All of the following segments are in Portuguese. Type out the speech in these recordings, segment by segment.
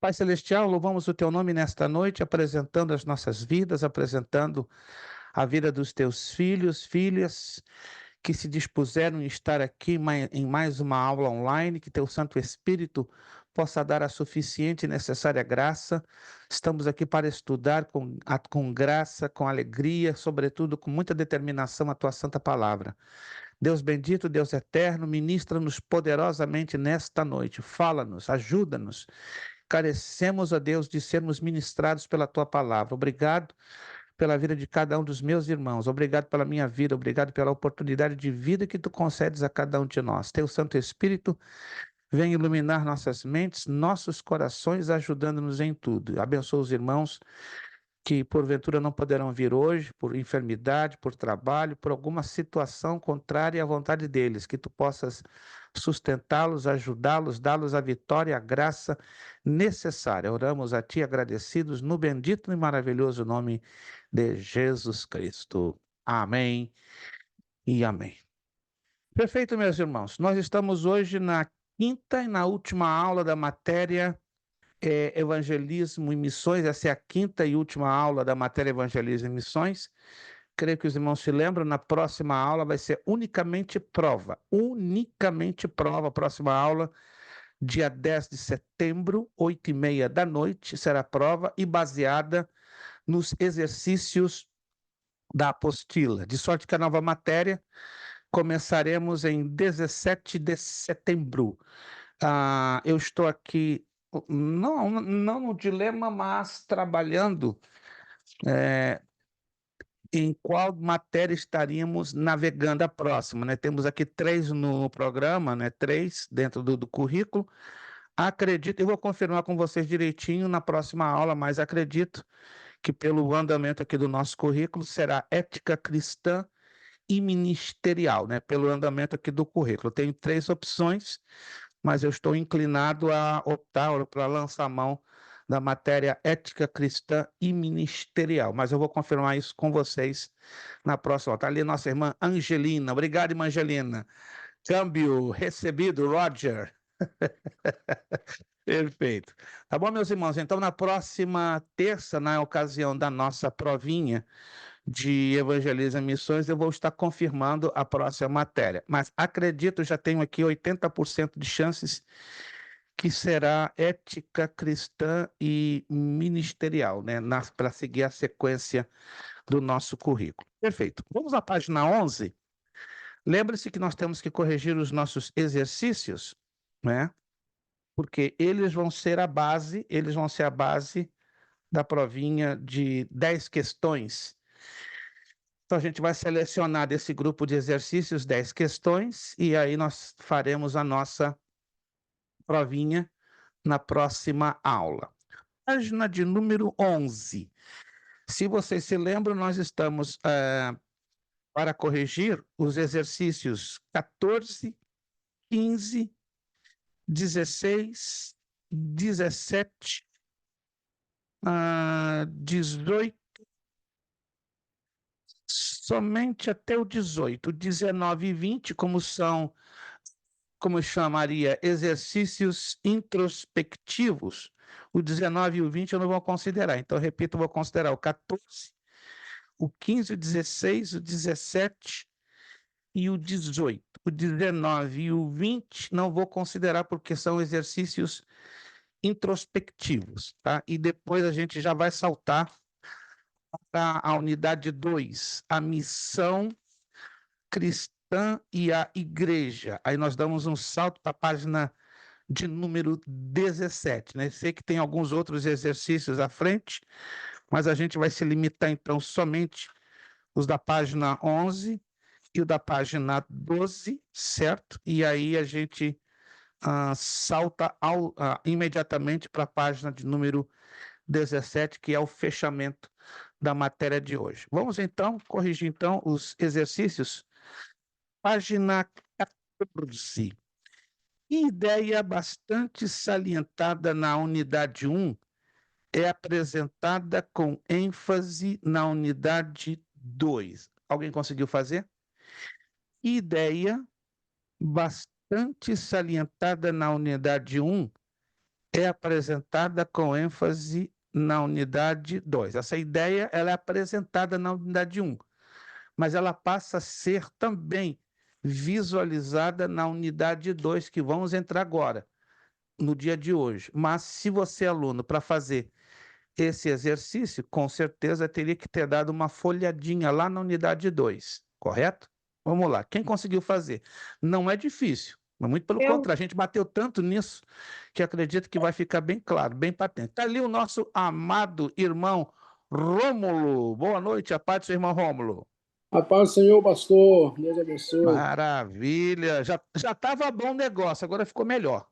Pai Celestial, louvamos o Teu nome nesta noite, apresentando as nossas vidas, apresentando a vida dos Teus filhos, filhas, que se dispuseram em estar aqui em mais uma aula online, que Teu Santo Espírito possa dar a suficiente e necessária graça. Estamos aqui para estudar com graça, com alegria, sobretudo com muita determinação a Tua Santa Palavra. Deus bendito, Deus eterno, ministra-nos poderosamente nesta noite. Fala-nos, ajuda-nos. Carecemos, ó Deus, de sermos ministrados pela Tua palavra. Obrigado pela vida de cada um dos meus irmãos. Obrigado pela minha vida. Obrigado pela oportunidade de vida que Tu concedes a cada um de nós. Teu Santo Espírito vem iluminar nossas mentes, nossos corações, ajudando-nos em tudo. Abençoa os irmãos que porventura não poderão vir hoje por enfermidade, por trabalho, por alguma situação contrária à vontade deles, que Tu possas sustentá-los, ajudá-los, dá-los a vitória, a graça necessária. Oramos a Ti agradecidos no bendito e maravilhoso nome de Jesus Cristo. Amém e amém. Perfeito, meus irmãos. Nós estamos hoje na quinta e na última aula da matéria Evangelismo e Missões. Essa é a quinta e última aula da matéria Evangelismo e Missões. Creio que os irmãos se lembram, na próxima aula vai ser unicamente prova. Unicamente prova, a próxima aula, dia 10 de setembro, 8h30 da noite, será a prova e baseada nos exercícios da apostila. De sorte que a nova matéria começaremos em 17 de setembro. Eu estou aqui não no dilema, mas trabalhando em qual matéria estaríamos navegando a próxima, né? Temos aqui 3 no programa, né? 3 dentro do currículo. Acredito, eu vou confirmar com vocês direitinho na próxima aula, mas acredito que pelo andamento aqui do nosso currículo será ética cristã e ministerial, né? Pelo andamento aqui do currículo. Tenho 3 opções, mas eu estou inclinado a optar para lançar a mão da matéria ética cristã e ministerial. Mas eu vou confirmar isso com vocês na próxima. Está ali nossa irmã Angelina. Obrigado, irmã Angelina. Câmbio recebido, Roger. Perfeito. Tá bom, meus irmãos? Então, na próxima terça, na ocasião da nossa provinha de Evangelismo e Missões, eu vou estar confirmando a próxima matéria. Mas acredito, já tenho aqui 80% de chances que será ética cristã e ministerial, né? Para seguir a sequência do nosso currículo. Perfeito. Vamos à página 11. Lembre-se que nós temos que corrigir os nossos exercícios, né? Porque eles vão ser a base da provinha de 10 questões. Então, a gente vai selecionar desse grupo de exercícios 10 questões e aí nós faremos a nossa provinha na próxima aula. Página de número 11. Se vocês se lembram, nós estamos para corrigir os exercícios 14, 15, 16, 17, 18, somente até o 18. 19 e 20, como eu chamaria, exercícios introspectivos. O 19 e o 20 eu não vou considerar. Então, repito, eu vou considerar o 14, o 15, o 16, o 17 e o 18. O 19 e o 20 não vou considerar porque são exercícios introspectivos, tá? E depois a gente já vai saltar para a unidade 2, a missão cristã e a igreja. Aí nós damos um salto para a página de número 17, né? Sei que tem alguns outros exercícios à frente, mas a gente vai se limitar então somente os da página 11 e o da página 12, certo? E aí a gente salta imediatamente para a página de número 17, que é o fechamento da matéria de hoje. Vamos então corrigir então os exercícios. Página 14. Ideia bastante salientada na unidade 1 é apresentada com ênfase na unidade 2. Alguém conseguiu fazer? Ideia bastante salientada na unidade 1 é apresentada com ênfase na unidade 2. Essa ideia ela é apresentada na unidade 1, mas ela passa a ser também visualizada na unidade 2, que vamos entrar agora, no dia de hoje. Mas se você é aluno para fazer esse exercício, com certeza teria que ter dado uma folhadinha lá na unidade 2, correto? Vamos lá, quem conseguiu fazer? Não é difícil, mas muito pelo Eu, contrário, a gente bateu tanto nisso que acredito que vai ficar bem claro, bem patente. Está ali o nosso amado irmão Rômulo. Boa noite, a paz do seu irmão Rômulo. A paz do Senhor, pastor. Deus abençoe. Maravilha, já estava bom o negócio, agora ficou melhor.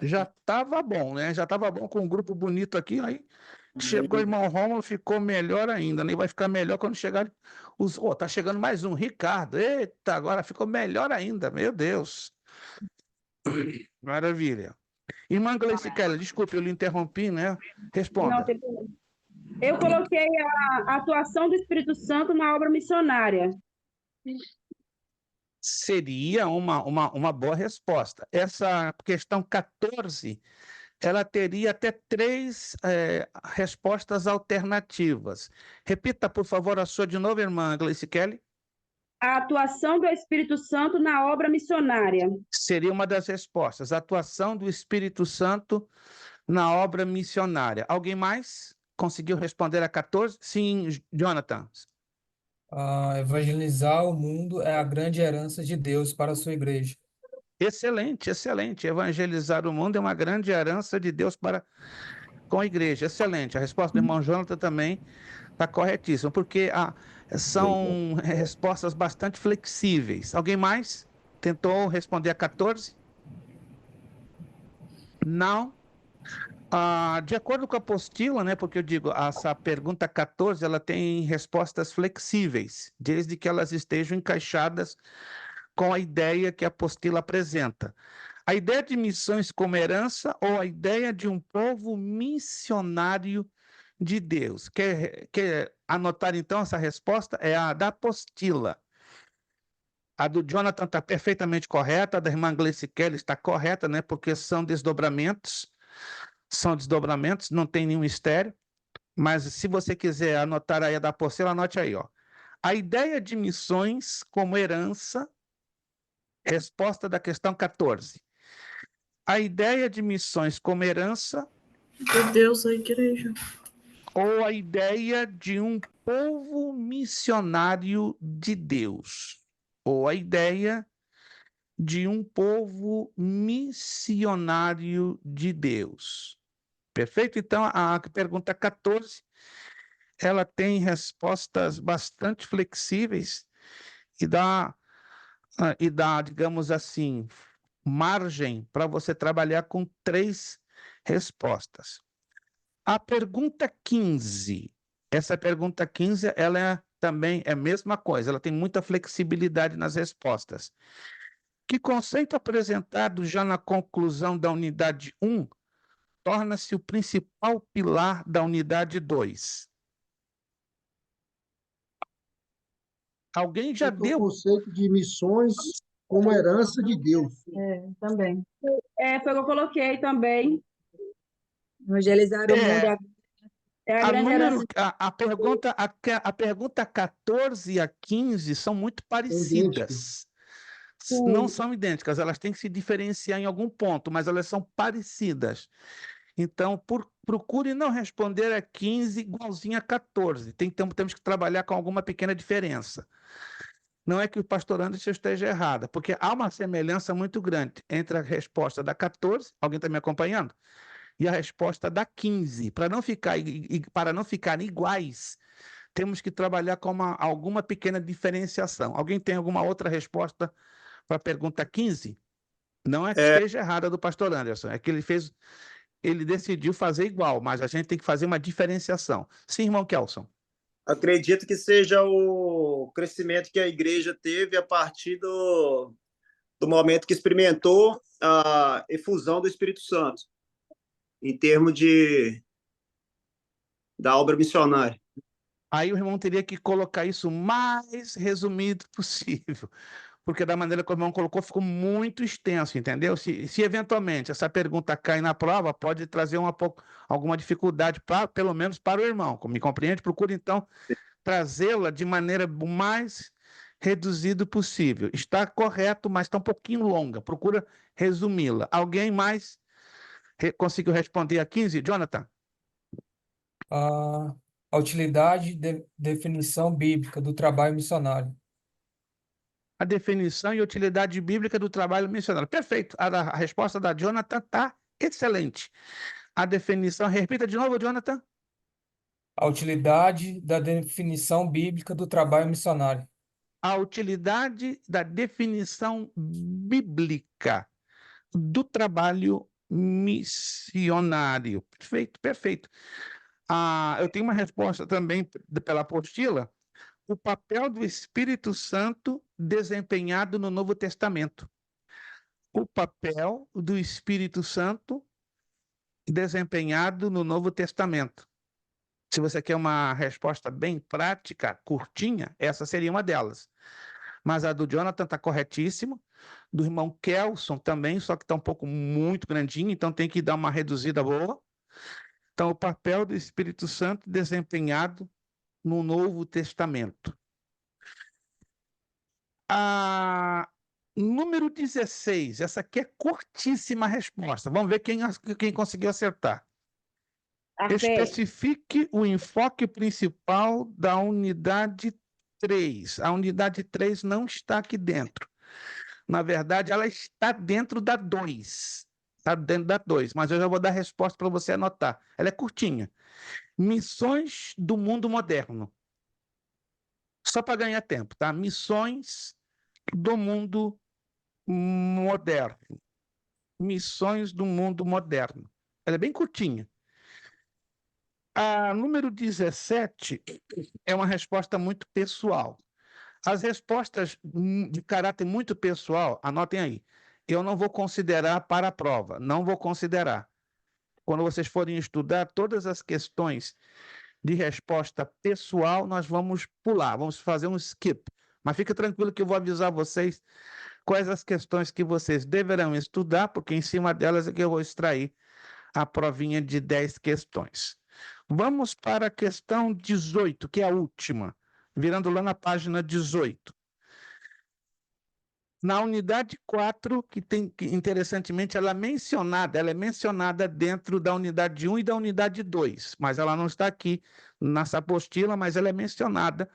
Já estava bom, né? Já estava bom com um grupo bonito aqui, aí chegou o irmão Rômulo, ficou melhor ainda, né? Vai ficar melhor quando chegar os... Oh, tá chegando mais um, Ricardo. Eita, agora ficou melhor ainda, meu Deus. Maravilha. Irmã Gleice Keller, desculpe, eu lhe interrompi, né? não, Responda. eu coloquei a atuação do Espírito Santo na obra missionária. Seria uma boa resposta. Essa questão 14, ela teria até três respostas alternativas. Repita, por favor, a sua de novo, irmã Gleice Kelly. A atuação do Espírito Santo na obra missionária. Seria uma das respostas. A atuação do Espírito Santo na obra missionária. Alguém mais conseguiu responder a 14? Sim, Jonathan. Evangelizar o mundo é a grande herança de Deus para a sua igreja. Excelente, excelente. Evangelizar o mundo é uma grande herança de Deus para com a igreja. Excelente. A resposta do irmão Jonathan também está corretíssima, porque são respostas bastante flexíveis. Alguém mais tentou responder a 14? Não. De acordo com a apostila, né, porque eu digo, essa pergunta 14, ela tem respostas flexíveis, desde que elas estejam encaixadas com a ideia que a apostila apresenta. A ideia de missões como herança ou a ideia de um povo missionário de Deus. Quer anotar, então, essa resposta? É a da apostila. A do Jonathan está perfeitamente correta, a da irmã Gleice Kelly está correta, né, porque são desdobramentos, não tem nenhum mistério, mas se você quiser anotar aí a da apostila, anote aí, ó. A ideia de missões como herança, resposta da questão 14. A ideia de missões como herança De Deus, a igreja. ou a ideia de um povo missionário de Deus, ou a ideia de um povo missionário de Deus. Perfeito? Então, a pergunta 14, ela tem respostas bastante flexíveis e dá, digamos assim, margem para você trabalhar com três respostas. A pergunta 15, essa pergunta 15, ela também é a mesma coisa, ela tem muita flexibilidade nas respostas. Que conceito apresentado já na conclusão da unidade 1 torna-se o principal pilar da unidade 2? Alguém já O deu? conceito de missões como herança de Deus. Também. Foi o que eu coloquei também. Evangelizar o mundo É a grande herança. A pergunta 14 e a 15 são muito parecidas. Não são idênticas, elas têm que se diferenciar em algum ponto, mas elas são parecidas. Então, procure não responder a 15 igualzinho a 14. Temos que trabalhar com alguma pequena diferença. Não é que o pastor Anderson esteja errada, porque há uma semelhança muito grande entre a resposta da 14, alguém está me acompanhando? E a resposta da 15. Para não ficarem iguais, temos que trabalhar com alguma pequena diferenciação. Alguém tem alguma outra resposta para a pergunta 15? Não é que esteja errada do pastor Anderson, é que ele decidiu fazer igual, mas a gente tem que fazer uma diferenciação. Sim, irmão Kelson. Acredito que seja o crescimento que a igreja teve a partir do momento que experimentou a efusão do Espírito Santo, em termos da obra missionária. Aí o irmão teria que colocar isso o mais resumido possível. porque da maneira como o irmão colocou, ficou muito extenso, entendeu? Se eventualmente essa pergunta cai na prova, pode trazer alguma dificuldade, pelo menos para o irmão. Me compreende? Procure, então, trazê-la de maneira o mais reduzido possível. Está correto, mas está um pouquinho longa. Procura resumi-la. Alguém mais conseguiu responder a 15? Jonathan? A utilidade e definição bíblica do trabalho missionário. A definição e utilidade bíblica do trabalho missionário. Perfeito. A resposta da Jonathan está excelente. A definição, repita de novo, Jonathan. A utilidade da definição bíblica do trabalho missionário. A utilidade da definição bíblica do trabalho missionário. Perfeito, perfeito. Eu tenho uma resposta também pela apostila. O papel do Espírito Santo desempenhado no Novo Testamento. O papel do Espírito Santo desempenhado no Novo Testamento. Se você quer uma resposta bem prática, curtinha, essa seria uma delas. Mas a do Jonathan está corretíssima, do irmão Kelson também, só que está um pouco muito grandinho, então tem que dar uma reduzida boa. Então, o papel do Espírito Santo desempenhado no Novo Testamento. Número 16, essa aqui é curtíssima a resposta. Vamos ver quem conseguiu acertar. Especifique o enfoque principal da unidade 3. A unidade 3 não está aqui dentro. Na verdade, ela está dentro da 2. Está dentro da 2, mas eu já vou dar a resposta para você anotar. Ela é curtinha. Missões do mundo moderno. Só para ganhar tempo, tá? Missões do mundo moderno. Missões do mundo moderno. Ela é bem curtinha. A número 17 é uma resposta muito pessoal. As respostas de caráter muito pessoal, anotem aí, eu não vou considerar para a prova, não vou considerar. Quando vocês forem estudar todas as questões de resposta pessoal, nós vamos pular, vamos fazer um skip. Mas fica tranquilo que eu vou avisar vocês quais as questões que vocês deverão estudar, porque em cima delas é que eu vou extrair a provinha de 10 questões. Vamos para a questão 18, que é a última, virando lá na página 18. Na unidade 4, que interessantemente, ela é mencionada dentro da unidade 1 e da unidade 2, mas ela não está aqui nessa apostila, mas ela é mencionada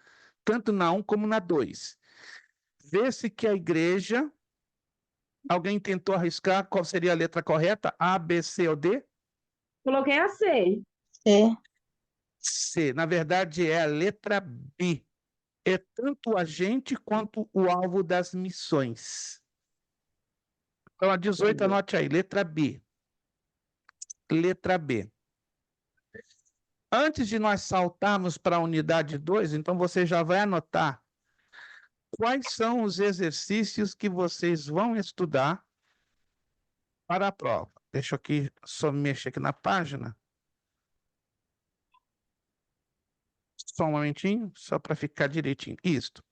tanto na 1 como na 2. Vê-se que a igreja, alguém tentou arriscar qual seria a letra correta, A, B, C ou D? Coloquei a C. C, na verdade é a letra B. É tanto o agente quanto o alvo das missões. Então, a 18, anote aí, letra B. Letra B. Antes de nós saltarmos para a unidade 2, então você já vai anotar quais são os exercícios que vocês vão estudar para a prova. Deixa eu aqui, só mexer aqui na página. Só um momentinho, só para ficar direitinho. Isto.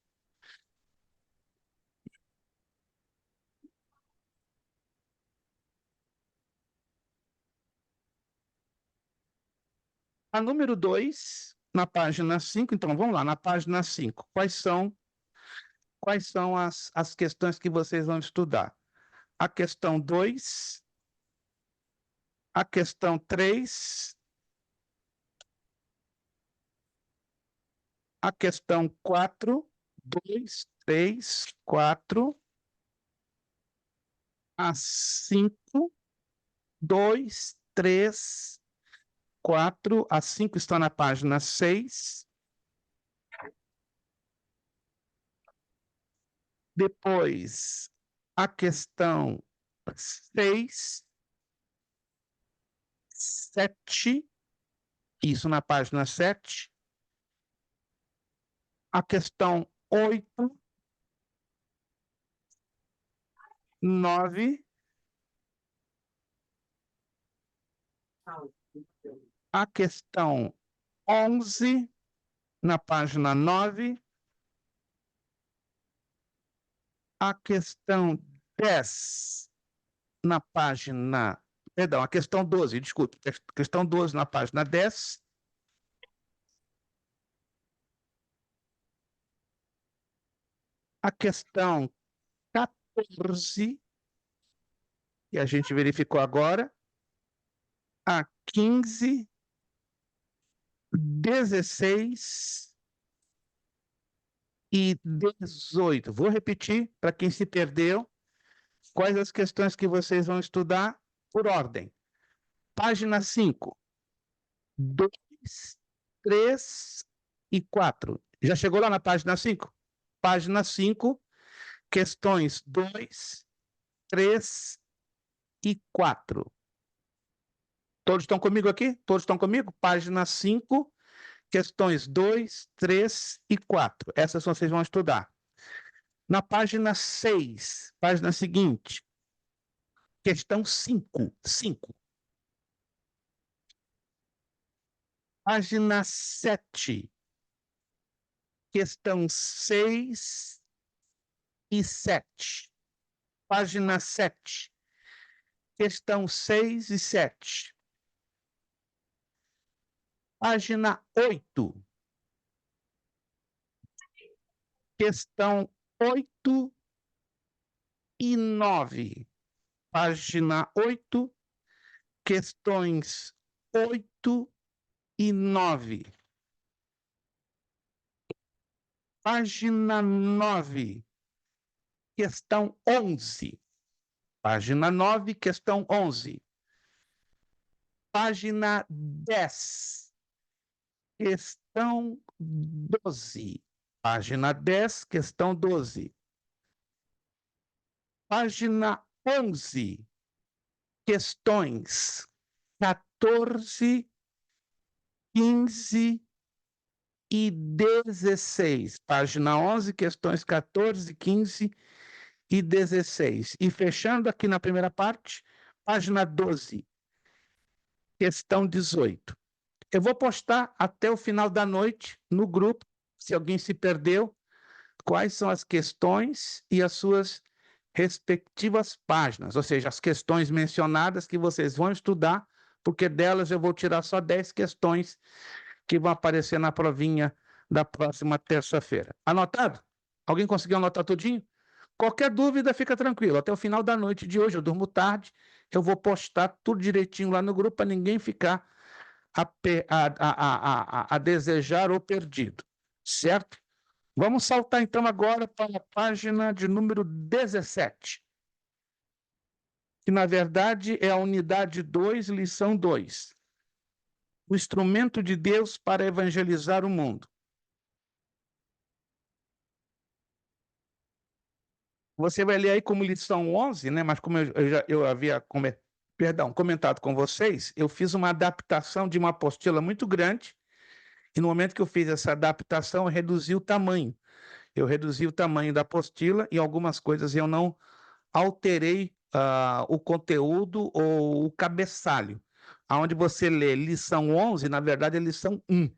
A número 2, na página 5, então vamos lá, na página 5. Quais são as questões que vocês vão estudar? A questão 2, a questão 3, a questão 4, 2, 3, 4, a 5, 2, 3, 4, a 5 está na página 6. Depois, a questão 6, 7, isso na página 7. A questão 8, 9, a questão 11, na página 9, a questão 10 na página... Perdão, a questão 12, desculpe. Questão 12 na página 10. A questão 14, que a gente verificou agora. A 15, 16 e 18. Vou repetir para quem se perdeu quais as questões que vocês vão estudar por ordem. Página 5, 2, 3 e 4. Já chegou lá na página 5? Página 5, questões 2, 3 e 4. Todos estão comigo aqui? Todos estão comigo? Página 5, questões 2, 3 e 4. Essas vocês vão estudar. Na página 6, página seguinte, questão 5. Página 7, questão 6 e 7. Página 7, questão 6 e 7. Página 8, questão 8 e 9. Página 8, questões 8 e 9. Página 9, questão 11. Página 9, questão 11. Página 10, questão 12. Página 10, questão 12. Página 11, questões 14, 15 e 16. Página 11, questões 14, 15 e 16. E fechando aqui na primeira parte, página 12, questão 18. Eu vou postar até o final da noite no grupo, se alguém se perdeu, quais são as questões e as suas respectivas páginas, ou seja, as questões mencionadas que vocês vão estudar, porque delas eu vou tirar só 10 questões que vão aparecer na provinha da próxima terça-feira. Anotado? Alguém conseguiu anotar tudinho? Qualquer dúvida, fica tranquilo. Até o final da noite de hoje, eu durmo tarde, eu vou postar tudo direitinho lá no grupo para ninguém ficar a desejar ou perdido, certo? Vamos saltar então agora para a página de número 17, que na verdade é a unidade 2, lição 2. O instrumento de Deus para evangelizar o mundo. Você vai ler aí como lição 11, né? Mas como eu havia comentado com vocês, eu fiz uma adaptação de uma apostila muito grande, e no momento que eu fiz essa adaptação, eu reduzi o tamanho. Eu reduzi o tamanho da apostila e algumas coisas eu não alterei o conteúdo ou o cabeçalho. Aonde você lê lição 11, na verdade é lição 1.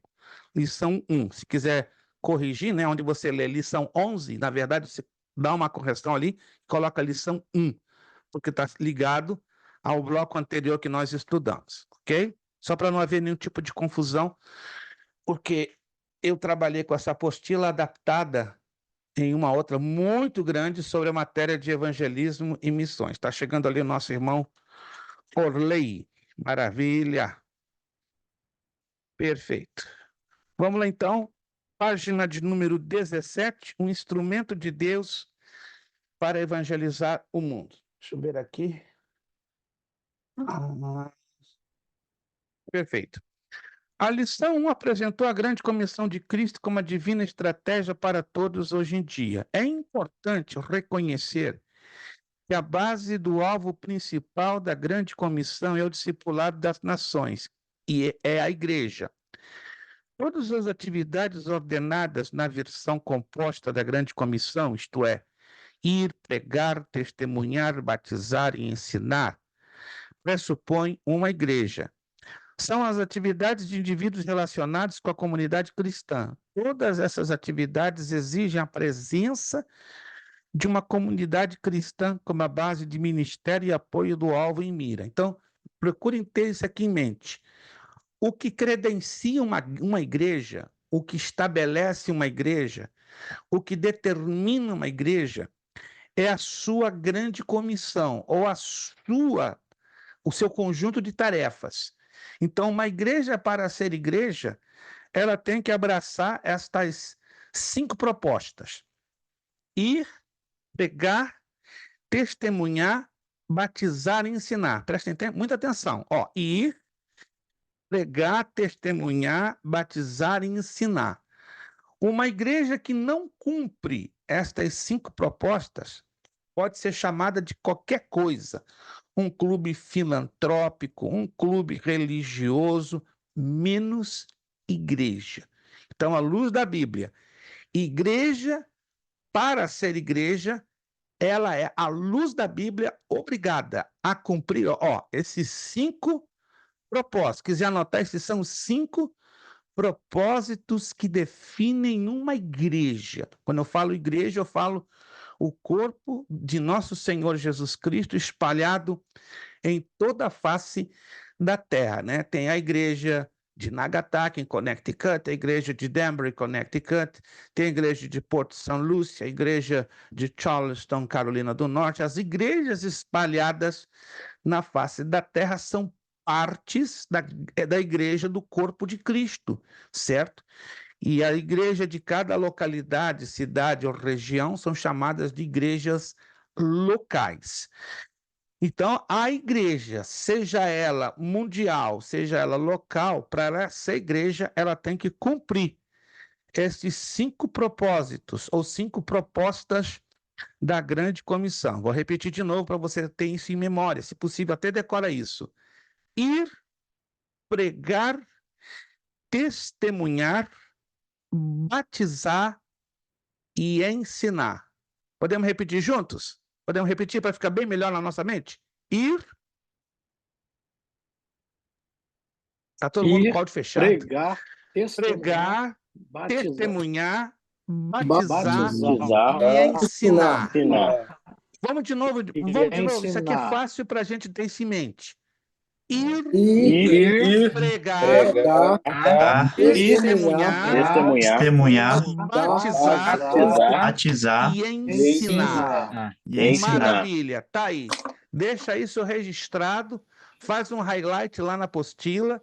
Lição 1. Se quiser corrigir, né? Onde você lê lição 11, na verdade você dá uma correção ali e coloca lição 1, porque está ligado ao bloco anterior que nós estudamos, ok? Só para não haver nenhum tipo de confusão, porque eu trabalhei com essa apostila adaptada em uma outra muito grande sobre a matéria de evangelismo e missões. Está chegando ali o nosso irmão Orley. Maravilha. Perfeito. Vamos lá, então. Página de número 17, um instrumento de Deus para evangelizar o mundo. Deixa eu ver aqui. Perfeito. A lição 1 apresentou a grande comissão de Cristo como a divina estratégia para todos hoje em dia. É importante reconhecer que a base do alvo principal da grande comissão é o discipulado das nações, e é a igreja. Todas as atividades ordenadas na versão composta da grande comissão, isto é, ir, pregar, testemunhar, batizar e ensinar, pressupõem uma igreja. São as atividades de indivíduos relacionados com a comunidade cristã. Todas essas atividades exigem a presença de uma comunidade cristã como a base de ministério e apoio do alvo em mira. Então, procurem ter isso aqui em mente. O que credencia uma igreja, o que estabelece uma igreja, o que determina uma igreja é a sua grande comissão, ou o seu conjunto de tarefas. Então, uma igreja, para ser igreja, ela tem que abraçar estas 5 propostas: ir, pregar, testemunhar, batizar e ensinar. Prestem muita atenção. Ir, pregar, testemunhar, batizar e ensinar. Uma igreja que não cumpre estas 5 propostas pode ser chamada de qualquer coisa. Um clube filantrópico, um clube religioso, menos igreja. Então, à luz da Bíblia, igreja, para ser igreja, ela é, à luz da Bíblia, obrigada a cumprir esses 5 propósitos. Quiser anotar, esses são 5 propósitos que definem uma igreja. Quando eu falo igreja, eu falo o corpo de nosso Senhor Jesus Cristo espalhado em toda a face da terra, né? Tem a igreja de Nagasaki, em Connecticut, a igreja de Danbury, Connecticut, tem a igreja de Porto São Lúcia, a igreja de Charleston, Carolina do Norte. As igrejas espalhadas na face da terra são partes da igreja do corpo de Cristo, certo? E a igreja de cada localidade, cidade ou região são chamadas de igrejas locais. Então, a igreja, seja ela mundial, seja ela local, para ela ser igreja, ela tem que cumprir esses 5 propósitos ou 5 propostas da grande comissão. Vou repetir de novo para você ter isso em memória, se possível, até decora isso. Ir, pregar, testemunhar, batizar e ensinar. Podemos repetir juntos? Podemos repetir para ficar bem melhor na nossa mente? Ir. Está todo mundo com o áudio fechado? Pregar, testemunhar, batizar batizar e ensinar. ensinar. Vamos de novo. Isso aqui é fácil para a gente ter isso em mente. Ir, pregar, testemunhar, batizar e ensinar. Maravilha, tá aí. Deixa isso registrado, faz um highlight lá na apostila,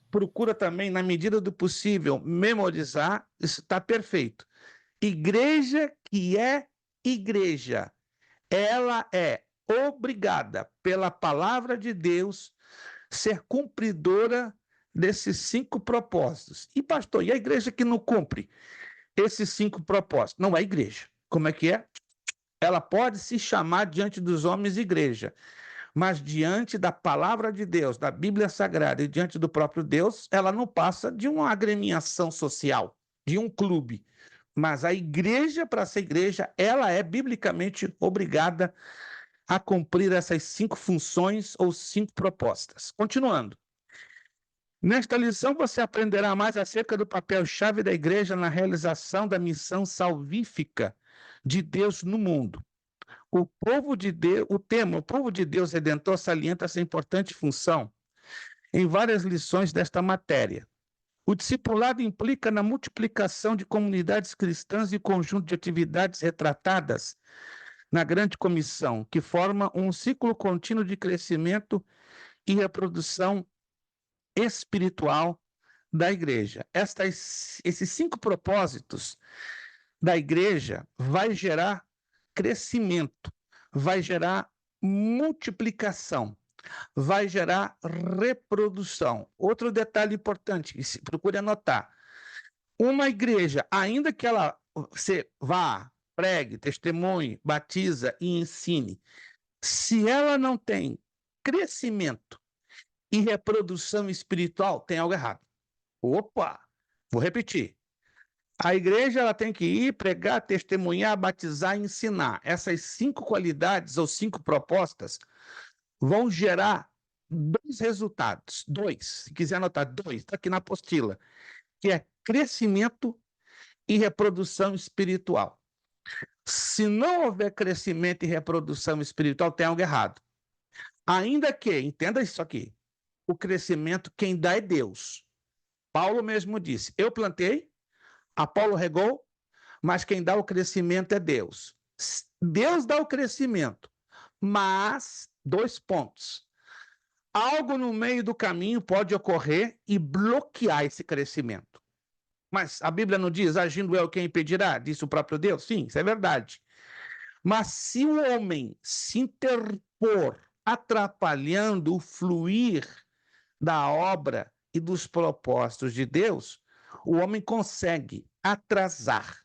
procura também, na medida do possível, memorizar, isso está perfeito. Igreja que é igreja, ela é obrigada pela palavra de Deus ser cumpridora desses 5 propósitos. E, pastor, e a igreja que não cumpre esses 5 propósitos? Não é igreja. Como é que é? Ela pode se chamar diante dos homens igreja, mas diante da palavra de Deus, da Bíblia Sagrada e diante do próprio Deus, ela não passa de uma agremiação social, de um clube. Mas a igreja, para ser igreja, ela é biblicamente obrigada a cumprir essas 5 funções ou 5 propostas. Continuando. Nesta lição, você aprenderá mais acerca do papel-chave da igreja na realização da missão salvífica de Deus no mundo. O povo de Deus Redentor salienta essa importante função em várias lições desta matéria. O discipulado implica na multiplicação de comunidades cristãs e conjunto de atividades retratadas na grande comissão, que forma um ciclo contínuo de crescimento e reprodução espiritual da igreja. Esses 5 propósitos da igreja vai gerar crescimento, vai gerar multiplicação, vai gerar reprodução. Outro detalhe importante, procure anotar. Uma igreja, ainda que ela vá, pregue, testemunhe, batiza e ensine, se ela não tem crescimento e reprodução espiritual, tem algo errado. Opa! Vou repetir. A igreja ela tem que ir, pregar, testemunhar, batizar e ensinar. Essas 5 qualidades ou 5 propostas vão gerar 2 resultados. 2, se quiser anotar, 2, está aqui na apostila, que é crescimento e reprodução espiritual. Se não houver crescimento e reprodução espiritual, tem algo errado. Ainda que, entenda isso aqui, o crescimento quem dá é Deus. Paulo mesmo disse, eu plantei, Apolo regou, mas quem dá o crescimento é Deus. Deus dá o crescimento, mas, 2 pontos, algo no meio do caminho pode ocorrer e bloquear esse crescimento. Mas a Bíblia não diz, agindo eu, quem impedirá? Disse o próprio Deus? Sim, isso é verdade. Mas se o homem se interpor, atrapalhando o fluir da obra e dos propósitos de Deus, o homem consegue atrasar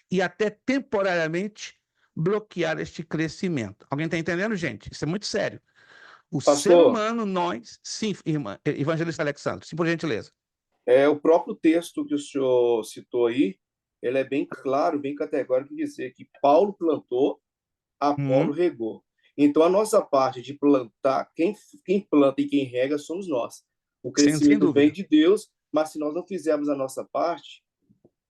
e até temporariamente bloquear este crescimento. Alguém está entendendo, gente? Isso é muito sério. O ser humano, nós... Sim, irmã, evangelista Alexandre, sim, por gentileza. O próprio texto que o senhor citou aí, ele é bem claro, bem categórico em dizer que Paulo plantou, Apolo regou. Então, a nossa parte de plantar, quem planta e quem rega somos nós. O crescimento vem de Deus, mas se nós não fizermos a nossa parte,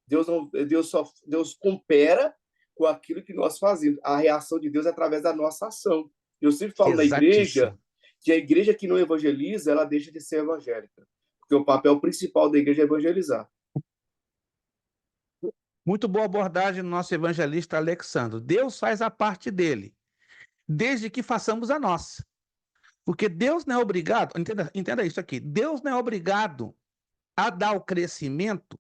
Deus coopera com aquilo que nós fazemos. A reação de Deus é através da nossa ação. Eu sempre falo na igreja que a igreja que não evangeliza, ela deixa de ser evangélica. Porque o papel principal da igreja é evangelizar. Muito boa abordagem do nosso evangelista Alexandre. Deus faz a parte dele, desde que façamos a nossa. Porque Deus não é obrigado, entenda isso aqui, Deus não é obrigado a dar o crescimento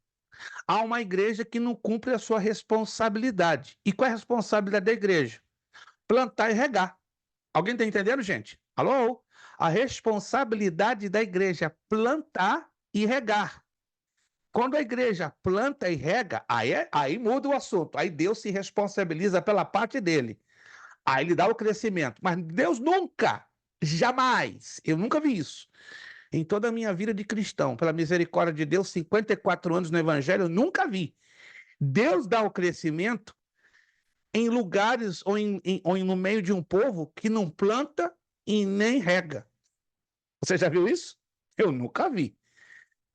a uma igreja que não cumpre a sua responsabilidade. E qual é a responsabilidade da igreja? Plantar e regar. Alguém está entendendo, gente? Alô? A responsabilidade da igreja é plantar e regar. Quando a igreja planta e rega, aí muda o assunto. Aí Deus se responsabiliza pela parte dele. Aí ele dá o crescimento. Mas Deus nunca, jamais, eu nunca vi isso. Em toda a minha vida de cristão, pela misericórdia de Deus, 54 anos no evangelho, eu nunca vi. Deus dá o crescimento em lugares ou no meio de um povo que não planta e nem rega. Você já viu isso? Eu nunca vi.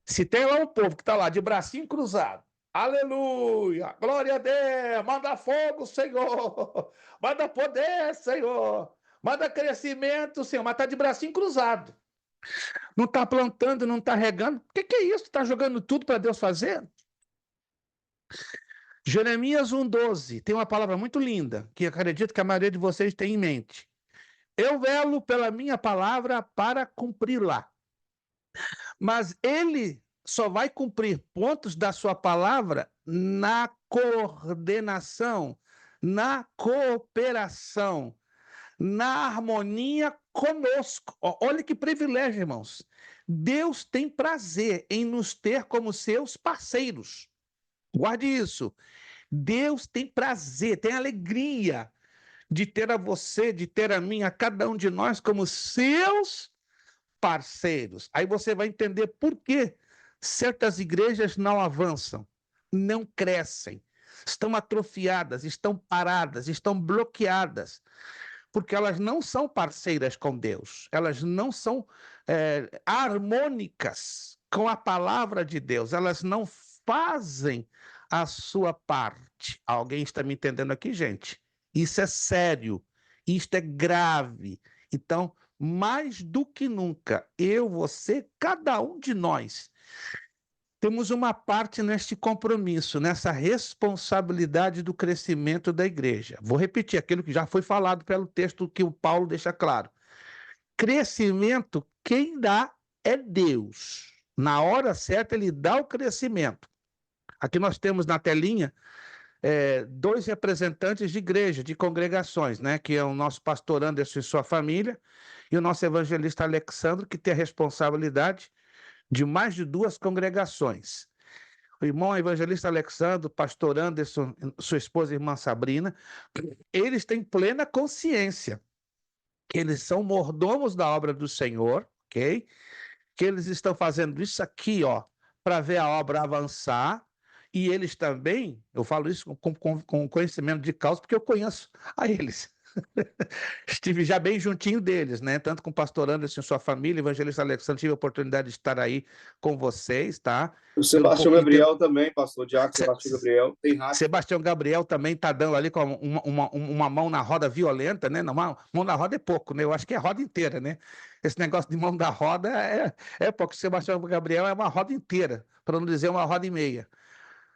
Se tem lá um povo que está lá de bracinho cruzado, aleluia, glória a Deus, manda fogo, Senhor, manda poder, Senhor, manda crescimento, Senhor, mas está de bracinho cruzado. Não está plantando, não está regando. O que é isso? Está jogando tudo para Deus fazer? Jeremias 1,12 tem uma palavra muito linda, que acredito que a maioria de vocês tem em mente. Eu velo pela minha palavra para cumpri-la. Mas ele só vai cumprir pontos da sua palavra na coordenação, na cooperação, na harmonia conosco. Olha que privilégio, irmãos. Deus tem prazer em nos ter como seus parceiros. Guarde isso. Deus tem prazer, tem alegria de ter a você, de ter a mim, a cada um de nós como seus parceiros. Aí você vai entender por que certas igrejas não avançam, não crescem, estão atrofiadas, estão paradas, estão bloqueadas, porque elas não são parceiras com Deus, elas não são harmônicas com a palavra de Deus, elas não fazem a sua parte. Alguém está me entendendo aqui, gente? Isso é sério, isto é grave. Então, mais do que nunca, eu, você, cada um de nós, temos uma parte neste compromisso, nessa responsabilidade do crescimento da igreja. Vou repetir aquilo que já foi falado pelo texto que o Paulo deixa claro. Crescimento, quem dá é Deus. Na hora certa, ele dá o crescimento. Aqui nós temos na telinha 2 representantes de igreja, de congregações, né? Que é o nosso pastor Anderson e sua família, e o nosso evangelista Alexandre, que tem a responsabilidade de mais de 2 congregações. O irmão evangelista Alexandre, o pastor Anderson, sua esposa a irmã Sabrina, eles têm plena consciência que eles são mordomos da obra do Senhor, ok? Que eles estão fazendo isso aqui, ó, para ver a obra avançar. E eles também, eu falo isso com conhecimento de causa, porque eu conheço a eles. Estive já bem juntinho deles, né? Tanto com o pastor Anderson e sua família, evangelista Alexandre, tive a oportunidade de estar aí com vocês, tá? O Sebastião Gabriel também, pastor Diácono Sebastião Gabriel, tem rádio. Sebastião Gabriel também está dando ali com uma mão na roda violenta, né? Uma mão na roda é pouco, né? Eu acho que é a roda inteira, né? Esse negócio de mão na roda é pouco. Sebastião Gabriel é uma roda inteira, para não dizer uma roda e meia.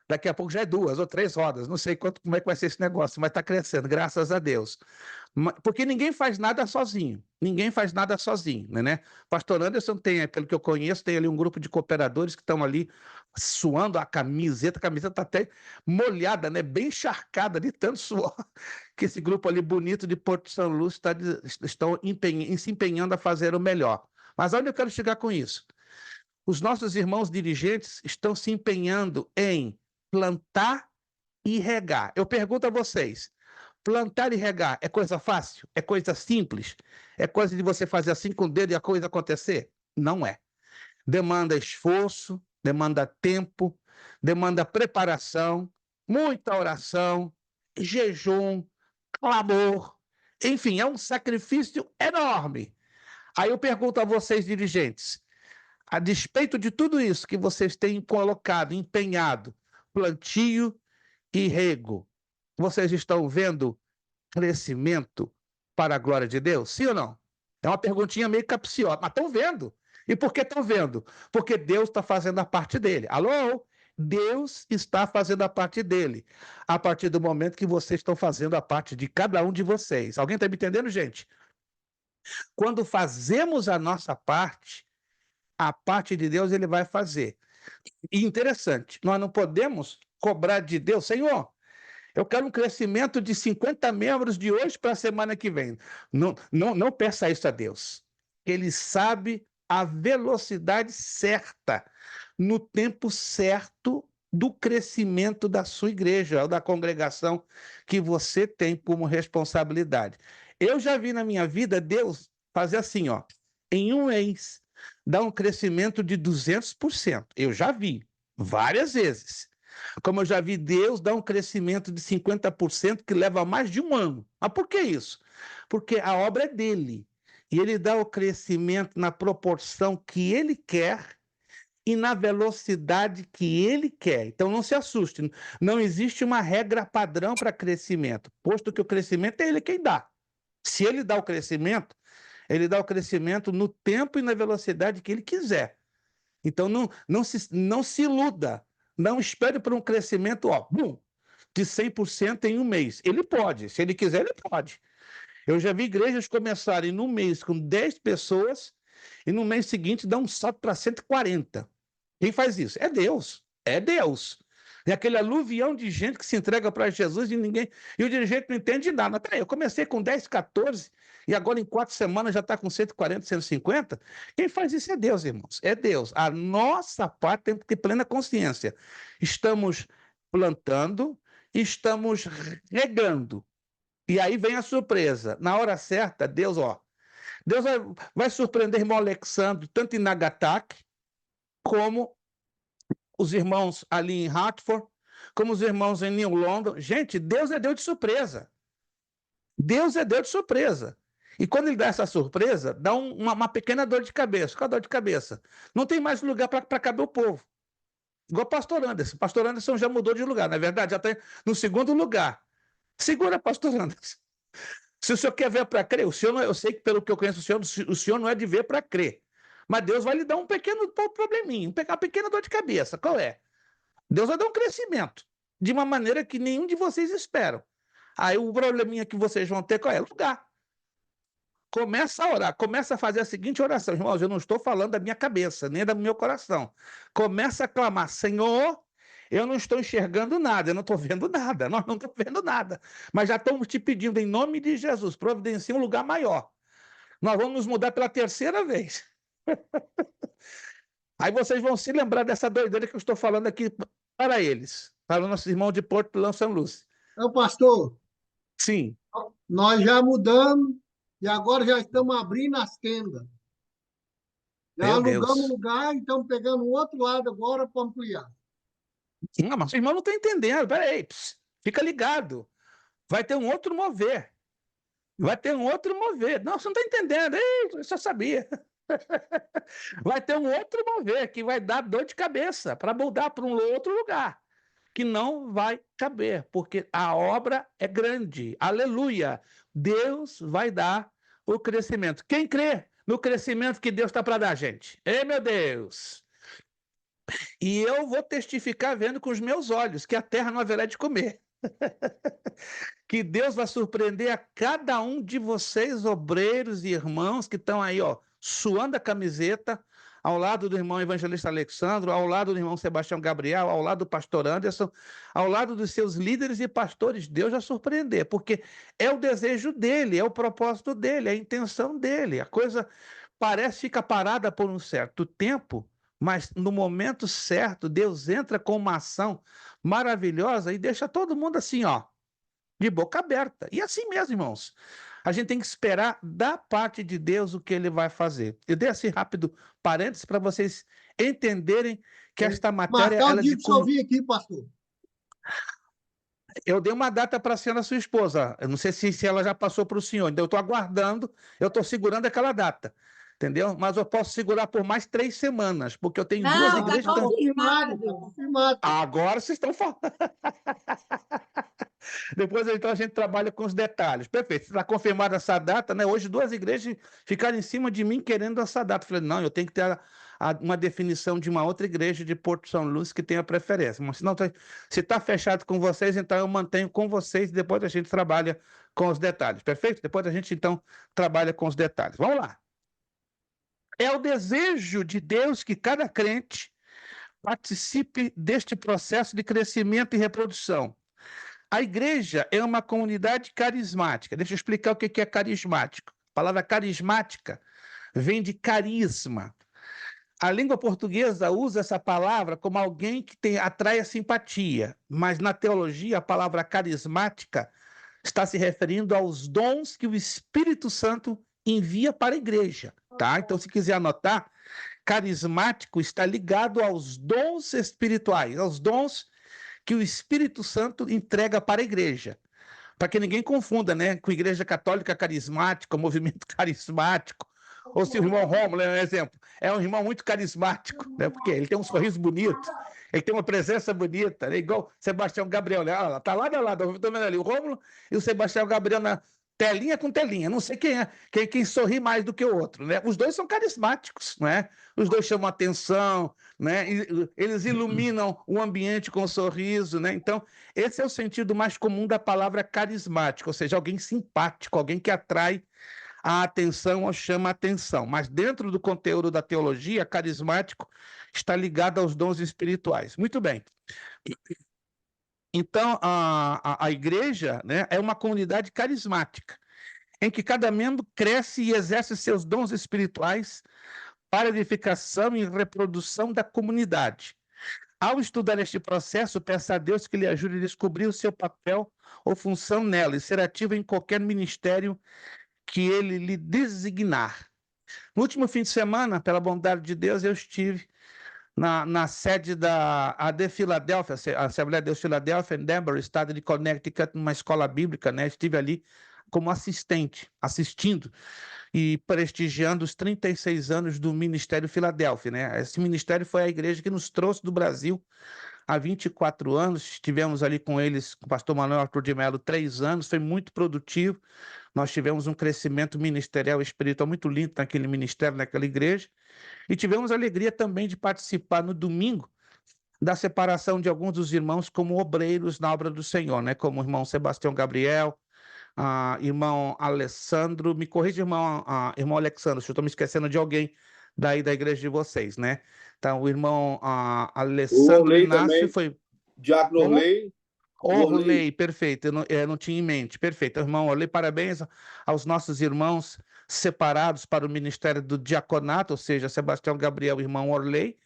Daqui a pouco já é 2 ou 3 rodas. Não sei como é que vai ser esse negócio, mas está crescendo, graças a Deus. Porque ninguém faz nada sozinho. Ninguém faz nada sozinho, né? Pastor Anderson tem, pelo que eu conheço, tem ali um grupo de cooperadores que estão ali suando a camiseta está até molhada, né? Bem encharcada de tanto suor que esse grupo ali bonito de Porto São Lúcio estão se empenhando a fazer o melhor. Mas onde eu quero chegar com isso? Os nossos irmãos dirigentes estão se empenhando em plantar e regar. Eu pergunto a vocês, plantar e regar é coisa fácil? É coisa simples? É coisa de você fazer assim com o dedo e a coisa acontecer? Não é. Demanda esforço, demanda tempo, demanda preparação, muita oração, jejum, clamor. Enfim, é um sacrifício enorme. Aí eu pergunto a vocês, dirigentes, a despeito de tudo isso que vocês têm colocado, empenhado, plantio e rego, vocês estão vendo crescimento para a glória de Deus? Sim ou não? É uma perguntinha meio capciosa, mas estão vendo. E por que estão vendo? Porque Deus está fazendo a parte dele. Alô? Deus está fazendo a parte dele. A partir do momento que vocês estão fazendo a parte de cada um de vocês. Alguém está me entendendo, gente? Quando fazemos a nossa parte, a parte de Deus ele vai fazer. E interessante, nós não podemos cobrar de Deus, Senhor, eu quero um crescimento de 50 membros de hoje para a semana que vem. Não peça isso a Deus. Ele sabe a velocidade certa, no tempo certo do crescimento da sua igreja, ou da congregação que você tem como responsabilidade. Eu já vi na minha vida Deus fazer assim, ó, em um mês, dá um crescimento de 200%. Eu já vi várias vezes. Como eu já vi Deus dar um crescimento de 50% que leva mais de um ano. Mas por que isso? Porque a obra é dele. E ele dá o crescimento na proporção que ele quer e na velocidade que ele quer. Então não se assuste. Não existe uma regra padrão para crescimento, posto que o crescimento é ele quem dá. Se ele dá o crescimento, ele dá o crescimento no tempo e na velocidade que ele quiser. Então, não se iluda. Não espere por um crescimento, de 100% em um mês. Ele pode. Se ele quiser, ele pode. Eu já vi igrejas começarem num mês com 10 pessoas e no mês seguinte dar um salto para 140. Quem faz isso? É Deus. É Deus. É aquele aluvião de gente que se entrega para Jesus e ninguém... E o dirigente não entende nada. Peraí, eu comecei com 10, 14 e agora em 4 semanas já está com 140, 150. Quem faz isso é Deus, irmãos. É Deus. A nossa parte tem que ter plena consciência. Estamos plantando, estamos regando. E aí vem a surpresa. Na hora certa, Deus vai surpreender o irmão Alexandre, tanto em Nagasaki, como os irmãos ali em Hartford, como os irmãos em New London. Gente, Deus é Deus de surpresa. Deus é Deus de surpresa. E quando ele dá essa surpresa, dá uma pequena dor de cabeça. Qual a dor de cabeça? Não tem mais lugar para caber o povo. Igual o pastor Anderson. O pastor Anderson já mudou de lugar, na é verdade, já está no segundo lugar. Segura, pastor Anderson. Se o senhor quer ver para crer, o senhor não, eu sei que pelo que eu conheço o senhor não é de ver para crer. Mas Deus vai lhe dar um pequeno probleminha, uma pequena dor de cabeça. Qual é? Deus vai dar um crescimento de uma maneira que nenhum de vocês esperam. Aí o probleminha que vocês vão ter, qual é? Lugar. Começa a orar, começa a fazer a seguinte oração. Irmãos, eu não estou falando da minha cabeça, nem do meu coração. Começa a clamar, Senhor, eu não estou enxergando nada, eu não estou vendo nada, nós não estamos vendo nada. Mas já estamos te pedindo, em nome de Jesus, providencie um lugar maior. Nós vamos nos mudar pela 3ª vez. Aí vocês vão se lembrar dessa doideira que eu estou falando aqui para eles, para o nosso irmão de Porto São Lúcio. Pastor, Sim. nós já mudamos e agora já estamos abrindo as tendas. Já alugamos um lugar e estamos pegando o outro lado agora para ampliar. Não, mas o irmão não está entendendo. Peraí, fica ligado. Vai ter um outro mover. Vai ter um outro mover. Não, você não está entendendo. Ei, eu só sabia. Vai ter um outro mover que vai dar dor de cabeça para mudar para um outro lugar, que não vai caber, porque a obra é grande. Aleluia! Deus vai dar o crescimento. Quem crê no crescimento que Deus está para dar, gente? Ei, meu Deus! E eu vou testificar vendo com os meus olhos que a terra não haverá de comer. Que Deus vai surpreender a cada um de vocês, obreiros e irmãos que estão aí, ó, suando a camiseta, ao lado do irmão evangelista Alexandro, ao lado do irmão Sebastião Gabriel, ao lado do pastor Anderson, ao lado dos seus líderes e pastores. Deus vai surpreender, porque é o desejo dele, é o propósito dele, é a intenção dele. A coisa parece ficar parada por um certo tempo, mas no momento certo, Deus entra com uma ação maravilhosa e deixa todo mundo assim, ó, de boca aberta. E assim mesmo, irmãos. A gente tem que esperar da parte de Deus o que ele vai fazer. Eu dei assim rápido parênteses para vocês entenderem que esta matéria... Marcar ela o dia que o senhor vir aqui, pastor. Eu dei uma data para a senhora, sua esposa. Eu não sei se ela já passou para o senhor. Então, eu estou aguardando, eu estou segurando aquela data. Entendeu? Mas eu posso segurar por mais 3 semanas, porque eu tenho duas igrejas... Tá confirmado. Confirmado. Agora vocês estão falando. Depois, então, a gente trabalha com os detalhes. Perfeito. Está confirmada essa data, né? Hoje, 2 igrejas ficaram em cima de mim querendo essa data. Falei, não, eu tenho que ter uma definição de uma outra igreja de Porto São Luís que tenha preferência. Mas se está fechado com vocês, então eu mantenho com vocês e depois a gente trabalha com os detalhes. Perfeito? Depois a gente, então, trabalha com os detalhes. Vamos lá. É o desejo de Deus que cada crente participe deste processo de crescimento e reprodução. A igreja é uma comunidade carismática. Deixa eu explicar o que é carismático. A palavra carismática vem de carisma. A língua portuguesa usa essa palavra como alguém que atrai a simpatia, mas na teologia a palavra carismática está se referindo aos dons que o Espírito Santo envia para a igreja, tá? Então, se quiser anotar, carismático está ligado aos dons espirituais, aos dons que o Espírito Santo entrega para a igreja. Para que ninguém confunda, né? Com igreja católica carismática, movimento carismático. Ou se o irmão Rômulo é um exemplo. É um irmão muito carismático, né? Porque ele tem um sorriso bonito, ele tem uma presença bonita, né? Igual Sebastião Gabriel. Né? Está lado a lado, estou vendo ali o Rômulo e o Sebastião Gabriel na telinha com telinha. Não sei quem é, quem sorri mais do que o outro, né? Os dois são carismáticos, né? Os dois chamam atenção, né? Eles iluminam o ambiente com um sorriso, né? Então, esse é o sentido mais comum da palavra carismático, ou seja, alguém simpático, alguém que atrai a atenção ou chama a atenção. Mas dentro do conteúdo da teologia, carismático está ligado aos dons espirituais. Muito bem. Então, a igreja, né, é uma comunidade carismática, em que cada membro cresce e exerce seus dons espirituais para edificação e reprodução da comunidade. Ao estudar este processo, peça a Deus que lhe ajude a descobrir o seu papel ou função nela e ser ativo em qualquer ministério que ele lhe designar. No último fim de semana, pela bondade de Deus, eu estive na sede da AD Filadélfia, a Assembleia de Deus Filadélfia, em Danbury, estado de Connecticut, numa escola bíblica, né? Estive ali como assistente, assistindo e prestigiando os 36 anos do Ministério Filadélfia, né? Esse ministério foi a igreja que nos trouxe do Brasil há 24 anos, estivemos ali com eles, com o pastor Manuel Arthur de Mello, 3 anos, foi muito produtivo, nós tivemos um crescimento ministerial e espiritual muito lindo naquele ministério, naquela igreja, e tivemos a alegria também de participar no domingo da separação de alguns dos irmãos como obreiros na obra do Senhor, né? Como o irmão Sebastião Gabriel, irmão Alessandro, me corrija, irmão Alexandre, se eu estou me esquecendo de alguém daí da igreja de vocês, né? Então, o irmão Alessandro Inácio também. foi... Diácono Orley. Orley, perfeito, eu não tinha em mente, perfeito. Irmão Orley, parabéns aos nossos irmãos separados para o ministério do diaconato, ou seja, Sebastião Gabriel, irmão Orley,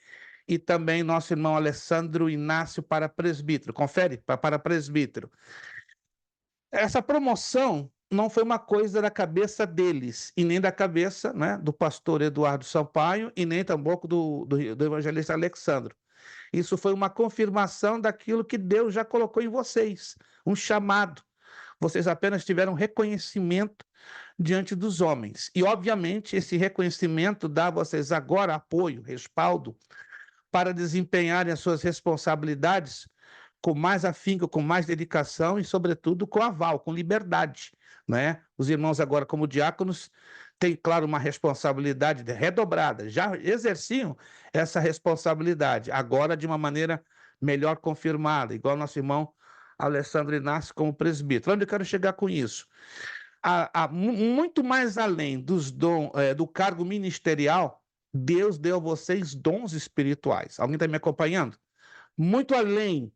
e também nosso irmão Alessandro Inácio para presbítero. Confere, para presbítero. Essa promoção não foi uma coisa da cabeça deles, e nem da cabeça, né, do pastor Eduardo Sampaio, e nem tampouco do evangelista Alexandro. Isso foi uma confirmação daquilo que Deus já colocou em vocês, um chamado. Vocês apenas tiveram reconhecimento diante dos homens. E, obviamente, esse reconhecimento dá a vocês agora apoio, respaldo, para desempenharem as suas responsabilidades com mais afinco, com mais dedicação e, sobretudo, com aval, com liberdade, né? Os irmãos agora, como diáconos, têm, claro, uma responsabilidade redobrada, já exerciam essa responsabilidade, agora de uma maneira melhor confirmada, igual nosso irmão Alessandro Inácio como presbítero. Onde eu quero chegar com isso? Muito mais além do cargo ministerial, Deus deu a vocês dons espirituais. Alguém está me acompanhando? Muito além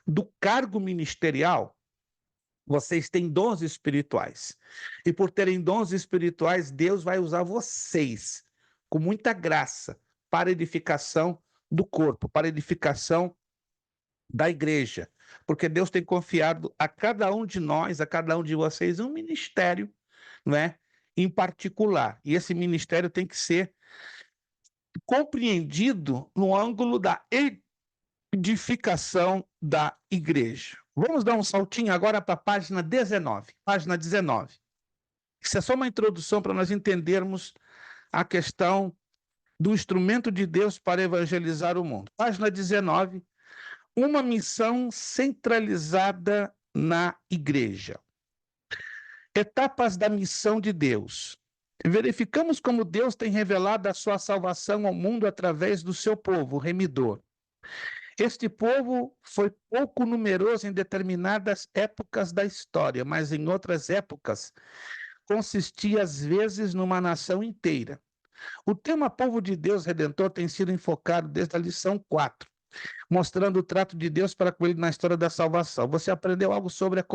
do cargo ministerial, vocês têm dons espirituais. E por terem dons espirituais, Deus vai usar vocês com muita graça para edificação do corpo, para edificação da igreja. Porque Deus tem confiado a cada um de nós, a cada um de vocês, um ministério, não é? Em particular. E esse ministério tem que ser compreendido no ângulo da edificação da igreja. Vamos dar um saltinho agora para a página 19. Página 19. Isso é só uma introdução para nós entendermos a questão do instrumento de Deus para evangelizar o mundo. Página 19. Uma missão centralizada na igreja. Etapas da missão de Deus. Verificamos como Deus tem revelado a sua salvação ao mundo através do seu povo, o remidor. Este povo foi pouco numeroso em determinadas épocas da história, mas em outras épocas consistia às vezes numa nação inteira. O tema povo de Deus Redentor tem sido enfocado desde a lição 4, mostrando o trato de Deus para com ele na história da salvação. Você aprendeu algo sobre a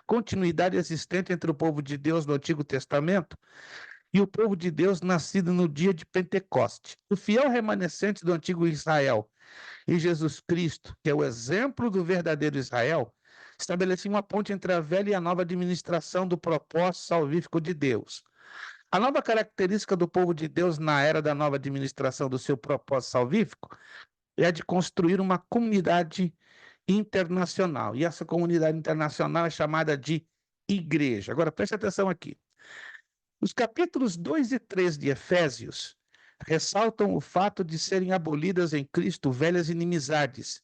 continuidade existente entre o povo de Deus no Antigo Testamento e o povo de Deus nascido no dia de Pentecoste. O fiel remanescente do antigo Israel e Jesus Cristo, que é o exemplo do verdadeiro Israel, estabelecia uma ponte entre a velha e a nova administração do propósito salvífico de Deus. A nova característica do povo de Deus na era da nova administração do seu propósito salvífico é a de construir uma comunidade internacional. E essa comunidade internacional é chamada de igreja. Agora, preste atenção aqui. Os capítulos 2 e 3 de Efésios ressaltam o fato de serem abolidas em Cristo velhas inimizades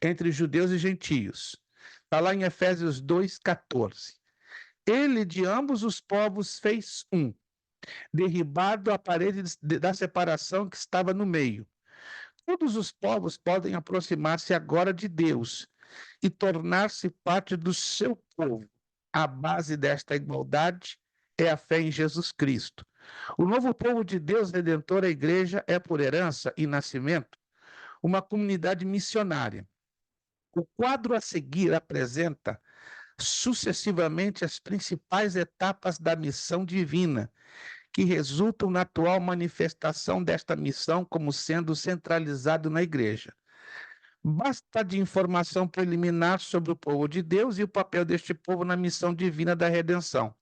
entre judeus e gentios. Está lá em Efésios 2,14. Ele de ambos os povos fez um, derribado a parede da separação que estava no meio. Todos os povos podem aproximar-se agora de Deus e tornar-se parte do seu povo. A base desta igualdade é a fé em Jesus Cristo. O novo povo de Deus Redentor, a igreja, é por herança e nascimento uma comunidade missionária. O quadro a seguir apresenta sucessivamente as principais etapas da missão divina, que resultam na atual manifestação desta missão como sendo centralizado na igreja. Basta de informação preliminar sobre o povo de Deus e o papel deste povo na missão divina da redenção.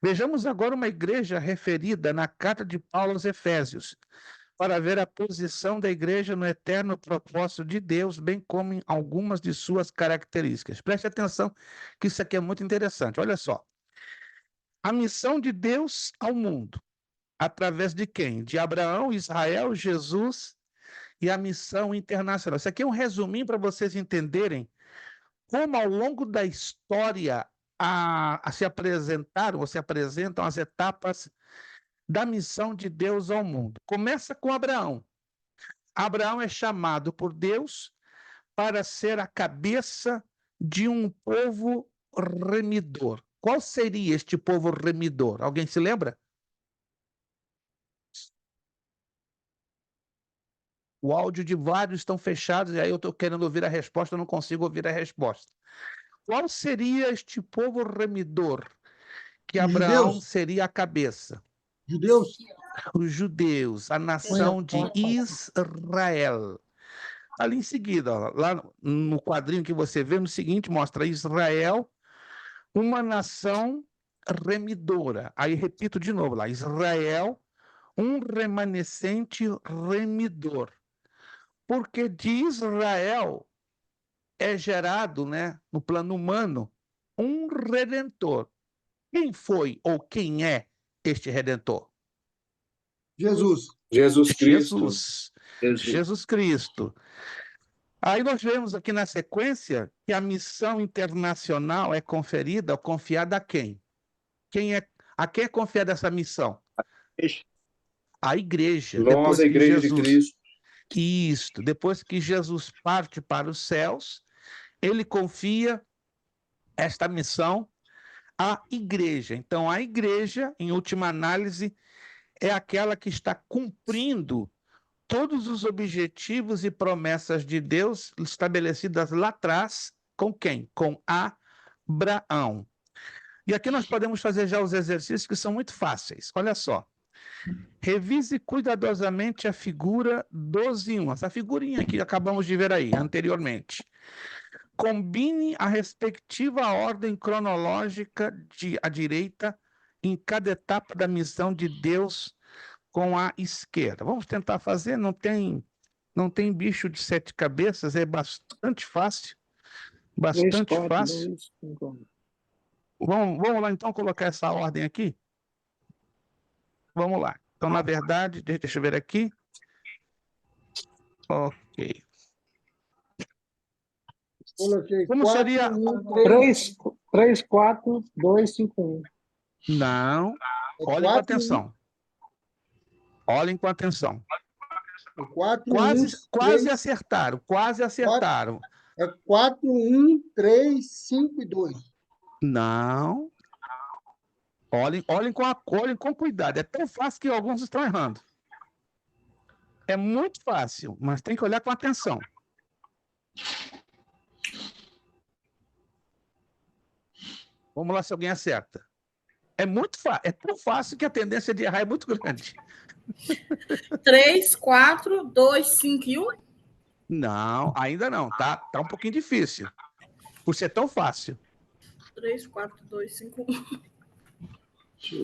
Vejamos agora uma igreja referida na carta de Paulo aos Efésios, para ver a posição da igreja no eterno propósito de Deus, bem como em algumas de suas características. Preste atenção que isso aqui é muito interessante. Olha só. A missão de Deus ao mundo, através de quem? De Abraão, Israel, Jesus e a missão internacional. Isso aqui é um resuminho para vocês entenderem como ao longo da história se apresentam as etapas da missão de Deus ao mundo. Começa com Abraão. Abraão é chamado por Deus para ser a cabeça de um povo remidor. Qual seria este povo remidor? Alguém se lembra? O áudio de vários estão fechados e aí eu estou querendo ouvir a resposta, eu não consigo ouvir a resposta. Qual seria este povo remidor que Abraão seria a cabeça? Judeus. Os judeus, a nação de Israel. Ali em seguida, ó, lá no quadrinho que você vê, no seguinte, mostra Israel, uma nação remidora. Aí repito de novo lá, Israel, um remanescente remidor. Porque de Israel é gerado, né, no plano humano, um redentor. Quem foi ou quem é este Redentor? Jesus. Jesus Cristo. Jesus Cristo. Aí nós vemos aqui na sequência que a missão internacional é conferida ou confiada a quem? A quem é confiada essa missão? A igreja. Nós, a igreja de Cristo. Isto. Depois que Jesus parte para os céus, ele confia esta missão à igreja. Então, a igreja, em última análise, é aquela que está cumprindo todos os objetivos e promessas de Deus estabelecidas lá atrás, com quem? Com Abraão. E aqui nós podemos fazer já os exercícios que são muito fáceis. Olha só. Revise cuidadosamente a figura 12:1. Essa figurinha que acabamos de ver aí, anteriormente. Combine a respectiva ordem cronológica à direita em cada etapa da missão de Deus com a esquerda. Vamos tentar fazer, não tem bicho de 7 cabeças, é bastante fácil. Bastante fácil. Vamos lá, então, colocar essa ordem aqui? Vamos lá. Então, na verdade, deixa eu ver aqui. Ok. Coloquei Como 4, seria? 3, 4, 2, 5, 1. Não. Olhem com atenção. Olhem com atenção. 4, Quase acertaram. Quase acertaram. É 4, 1, 3, 5 e 2. Não. Olhem com cuidado. É tão fácil que alguns estão errando. É muito fácil, mas tem que olhar com atenção. Vamos lá se alguém acerta. É muito fácil. É tão fácil que a tendência de errar é muito grande. 3, 4, 2, 5 e 1? Não, ainda não. Tá um pouquinho difícil. Por ser tão fácil. 3, 4, 2, 5, 1.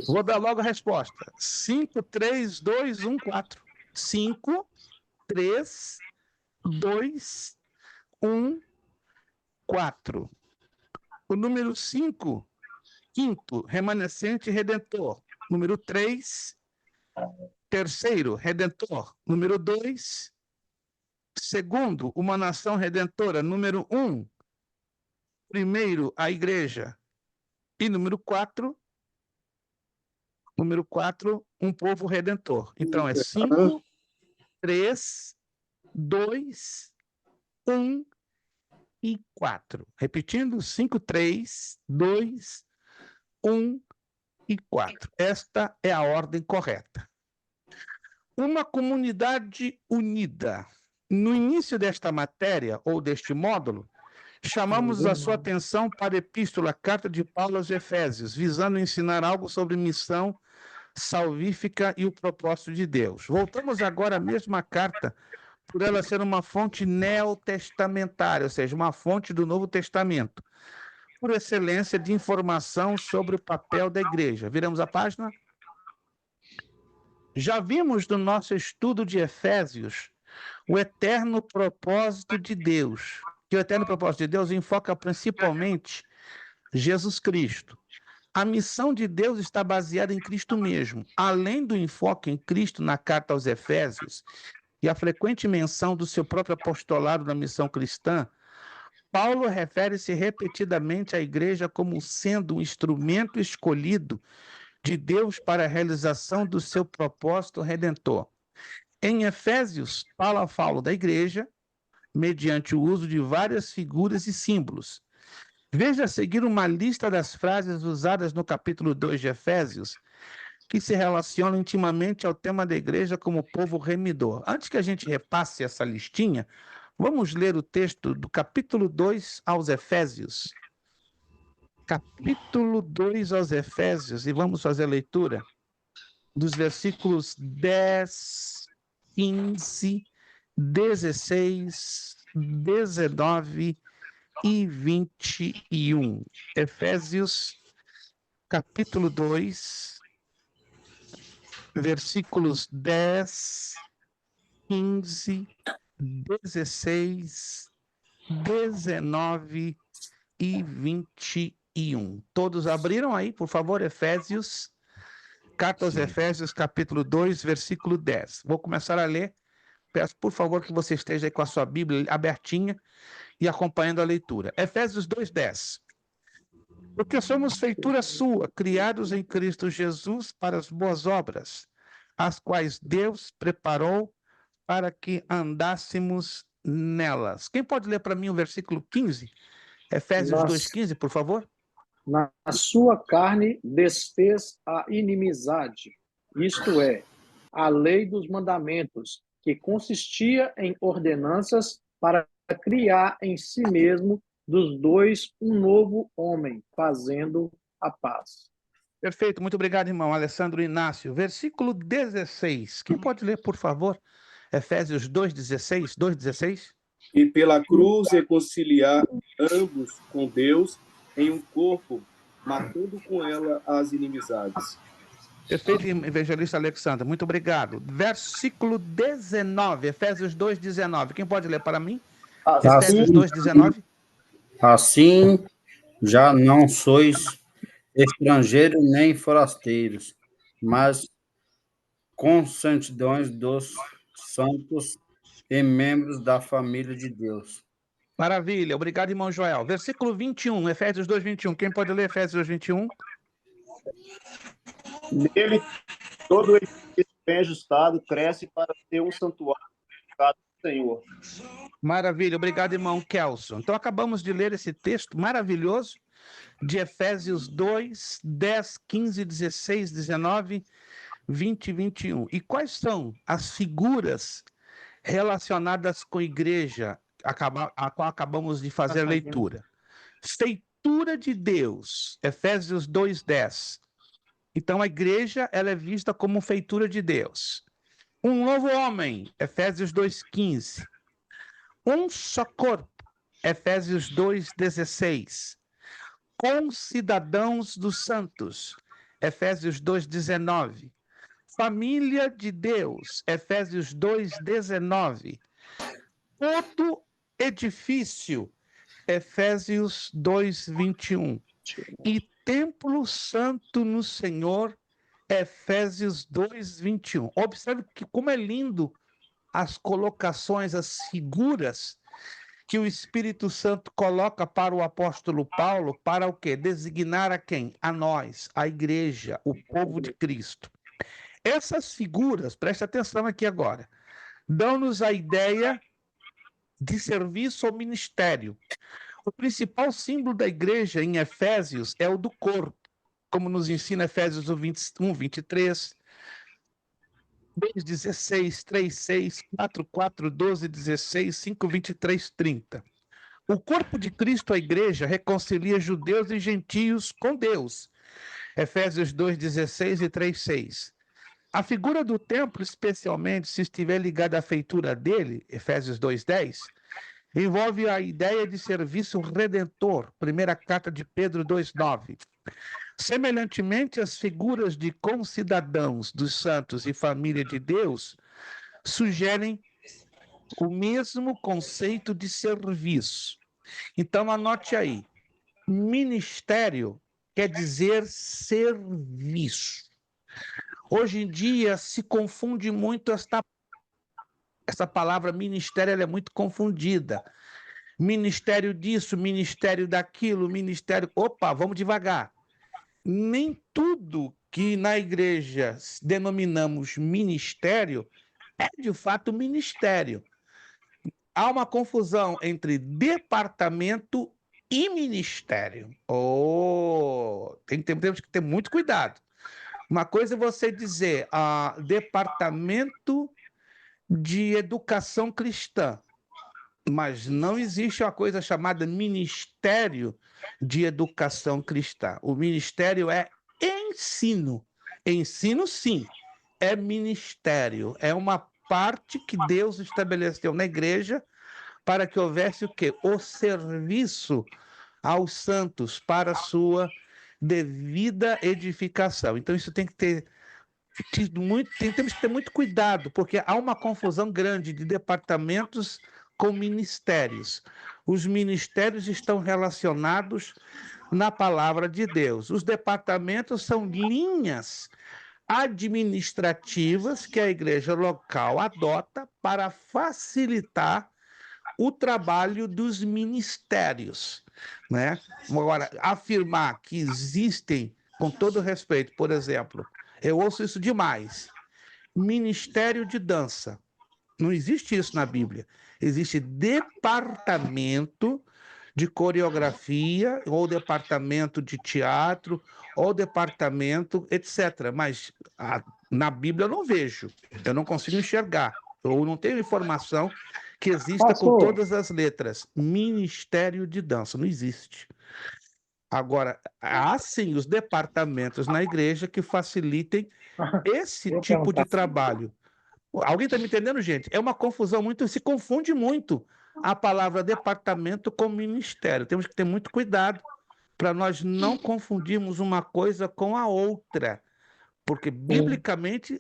Vou dar logo a resposta. 5, 3, 2, 1, 4. 5, 3, 2, 1, 4. O número 5, quinto, remanescente redentor. Número 3, terceiro, redentor. Número 2, segundo, uma nação redentora. Número 1, primeiro, a igreja. E número 4, um povo redentor. Então é 5, 3, 2, 1 e 4. Repetindo, 5, 3, 2, 1 e 4. Esta é a ordem correta. Uma comunidade unida. No início desta matéria, ou deste módulo, chamamos a sua atenção para a epístola, carta de Paulo aos Efésios, visando ensinar algo sobre missão salvífica e o propósito de Deus. Voltamos agora à mesma carta, por ela ser uma fonte neotestamentária, ou seja, uma fonte do Novo Testamento, por excelência de informação sobre o papel da igreja. Viramos a página? Já vimos no nosso estudo de Efésios o eterno propósito de Deus, que o eterno propósito de Deus enfoca principalmente Jesus Cristo. A missão de Deus está baseada em Cristo mesmo. Além do enfoque em Cristo na carta aos Efésios e a frequente menção do seu próprio apostolado na missão cristã, Paulo refere-se repetidamente à igreja como sendo um instrumento escolhido de Deus para a realização do seu propósito redentor. Em Efésios, Paulo fala da igreja mediante o uso de várias figuras e símbolos. Veja a seguir uma lista das frases usadas no capítulo 2 de Efésios, que se relacionam intimamente ao tema da igreja como povo remidor. Antes que a gente repasse essa listinha, vamos ler o texto do capítulo 2 aos Efésios. Capítulo 2 aos Efésios, e vamos fazer a leitura dos versículos 10, 15, 16, 19 e 21. Efésios, capítulo 2, versículos 10, 15, 16, 19 e 21. 1. Todos abriram aí, por favor, Efésios, carta aos Efésios, capítulo 2, versículo 10. Vou começar a ler. Peço, por favor, que você esteja aí com a sua Bíblia abertinha e acompanhando a leitura. Efésios 2:10. Porque somos feitura sua, criados em Cristo Jesus para as boas obras, as quais Deus preparou para que andássemos nelas. Quem pode ler para mim o versículo 15? Efésios 2:15, por favor. Na sua carne desfez a inimizade, isto é, a lei dos mandamentos, que consistia em ordenanças para criar em si mesmo dos dois um novo homem, fazendo a paz. Perfeito, muito obrigado, irmão Alessandro Inácio. Versículo 16. Quem pode ler, por favor? Efésios 2:16, 2:16. E pela cruz reconciliar ambos com Deus em um corpo, matando com ela as inimizades. Perfeito, evangelista Alexandre, muito obrigado. Versículo 19, Efésios 2:19. Quem pode ler para mim? Efésios 2:19. Assim, já não sois estrangeiros nem forasteiros, mas consentidões dos santos e membros da família de Deus. Maravilha, obrigado, irmão Joel. Versículo 21, Efésios 2:21. Quem pode ler Efésios 2:21? Nele, todo edifício bem ajustado cresce para ser um santuário do Senhor. Maravilha, obrigado, irmão Kelson. Então, acabamos de ler esse texto maravilhoso de Efésios 2, 10, 15, 16, 19, 20 e 21. E quais são as figuras relacionadas com a igreja a qual acabamos de fazer a leitura? Feitura de Deus, Efésios 2:10. Então, a igreja ela é vista como feitura de Deus. Um novo homem, Efésios 2:15. Um só corpo, Efésios 2:16. Concidadãos dos santos, Efésios 2:19. Família de Deus, Efésios 2:19. Todo edifício, Efésios 2:21. E templo santo no Senhor, Efésios 2:21. Observe que como é lindo as colocações, as figuras que o Espírito Santo coloca para o apóstolo Paulo, para o quê? Designar a quem? A nós, a igreja, o povo de Cristo. Essas figuras, preste atenção aqui agora, dão-nos a ideia de serviço ou ministério. O principal símbolo da igreja em Efésios é o do corpo, como nos ensina Efésios 1:23, 2:16, 3:6, 4:4, 12:16, 5:23, 30. O corpo de Cristo, a igreja, reconcilia judeus e gentios com Deus. Efésios 2:16 e 3:6. A figura do templo, especialmente se estiver ligada à feitura dele, Efésios 2:10, envolve a ideia de serviço redentor, primeira carta de Pedro 2:9. Semelhantemente, as figuras de concidadãos dos santos e família de Deus sugerem o mesmo conceito de serviço. Então, anote aí, ministério quer dizer serviço. Hoje em dia se confunde muito essa palavra ministério, ela é muito confundida. Ministério disso, ministério daquilo, ministério... Opa, vamos devagar. Nem tudo que na igreja denominamos ministério é de fato ministério. Há uma confusão entre departamento e ministério. Temos que ter muito cuidado. Uma coisa é você dizer departamento de educação cristã, mas não existe uma coisa chamada ministério de educação cristã. O ministério é ensino. Ensino, sim, é ministério. É uma parte que Deus estabeleceu na igreja para que houvesse o quê? O serviço aos santos para a sua devida edificação. Então, isso tem que ter temos que ter muito cuidado, porque há uma confusão grande de departamentos com ministérios. Os ministérios estão relacionados na palavra de Deus. Os departamentos são linhas administrativas que a igreja local adota para facilitar o trabalho dos ministérios, né? Agora, afirmar que existem, com todo respeito, por exemplo, eu ouço isso demais, ministério de dança. Não existe isso na Bíblia. Existe departamento de coreografia, ou departamento de teatro, ou departamento, etc. Mas na Bíblia eu não vejo, eu não consigo enxergar, ou não tenho informação que exista com todas as letras. Ministério de dança, não existe. Agora, há sim os departamentos na igreja que facilitem esse tipo de trabalho. Alguém está me entendendo, gente? É uma confusão muito, se confunde muito a palavra departamento com ministério. Temos que ter muito cuidado para nós não confundirmos uma coisa com a outra. Porque, biblicamente,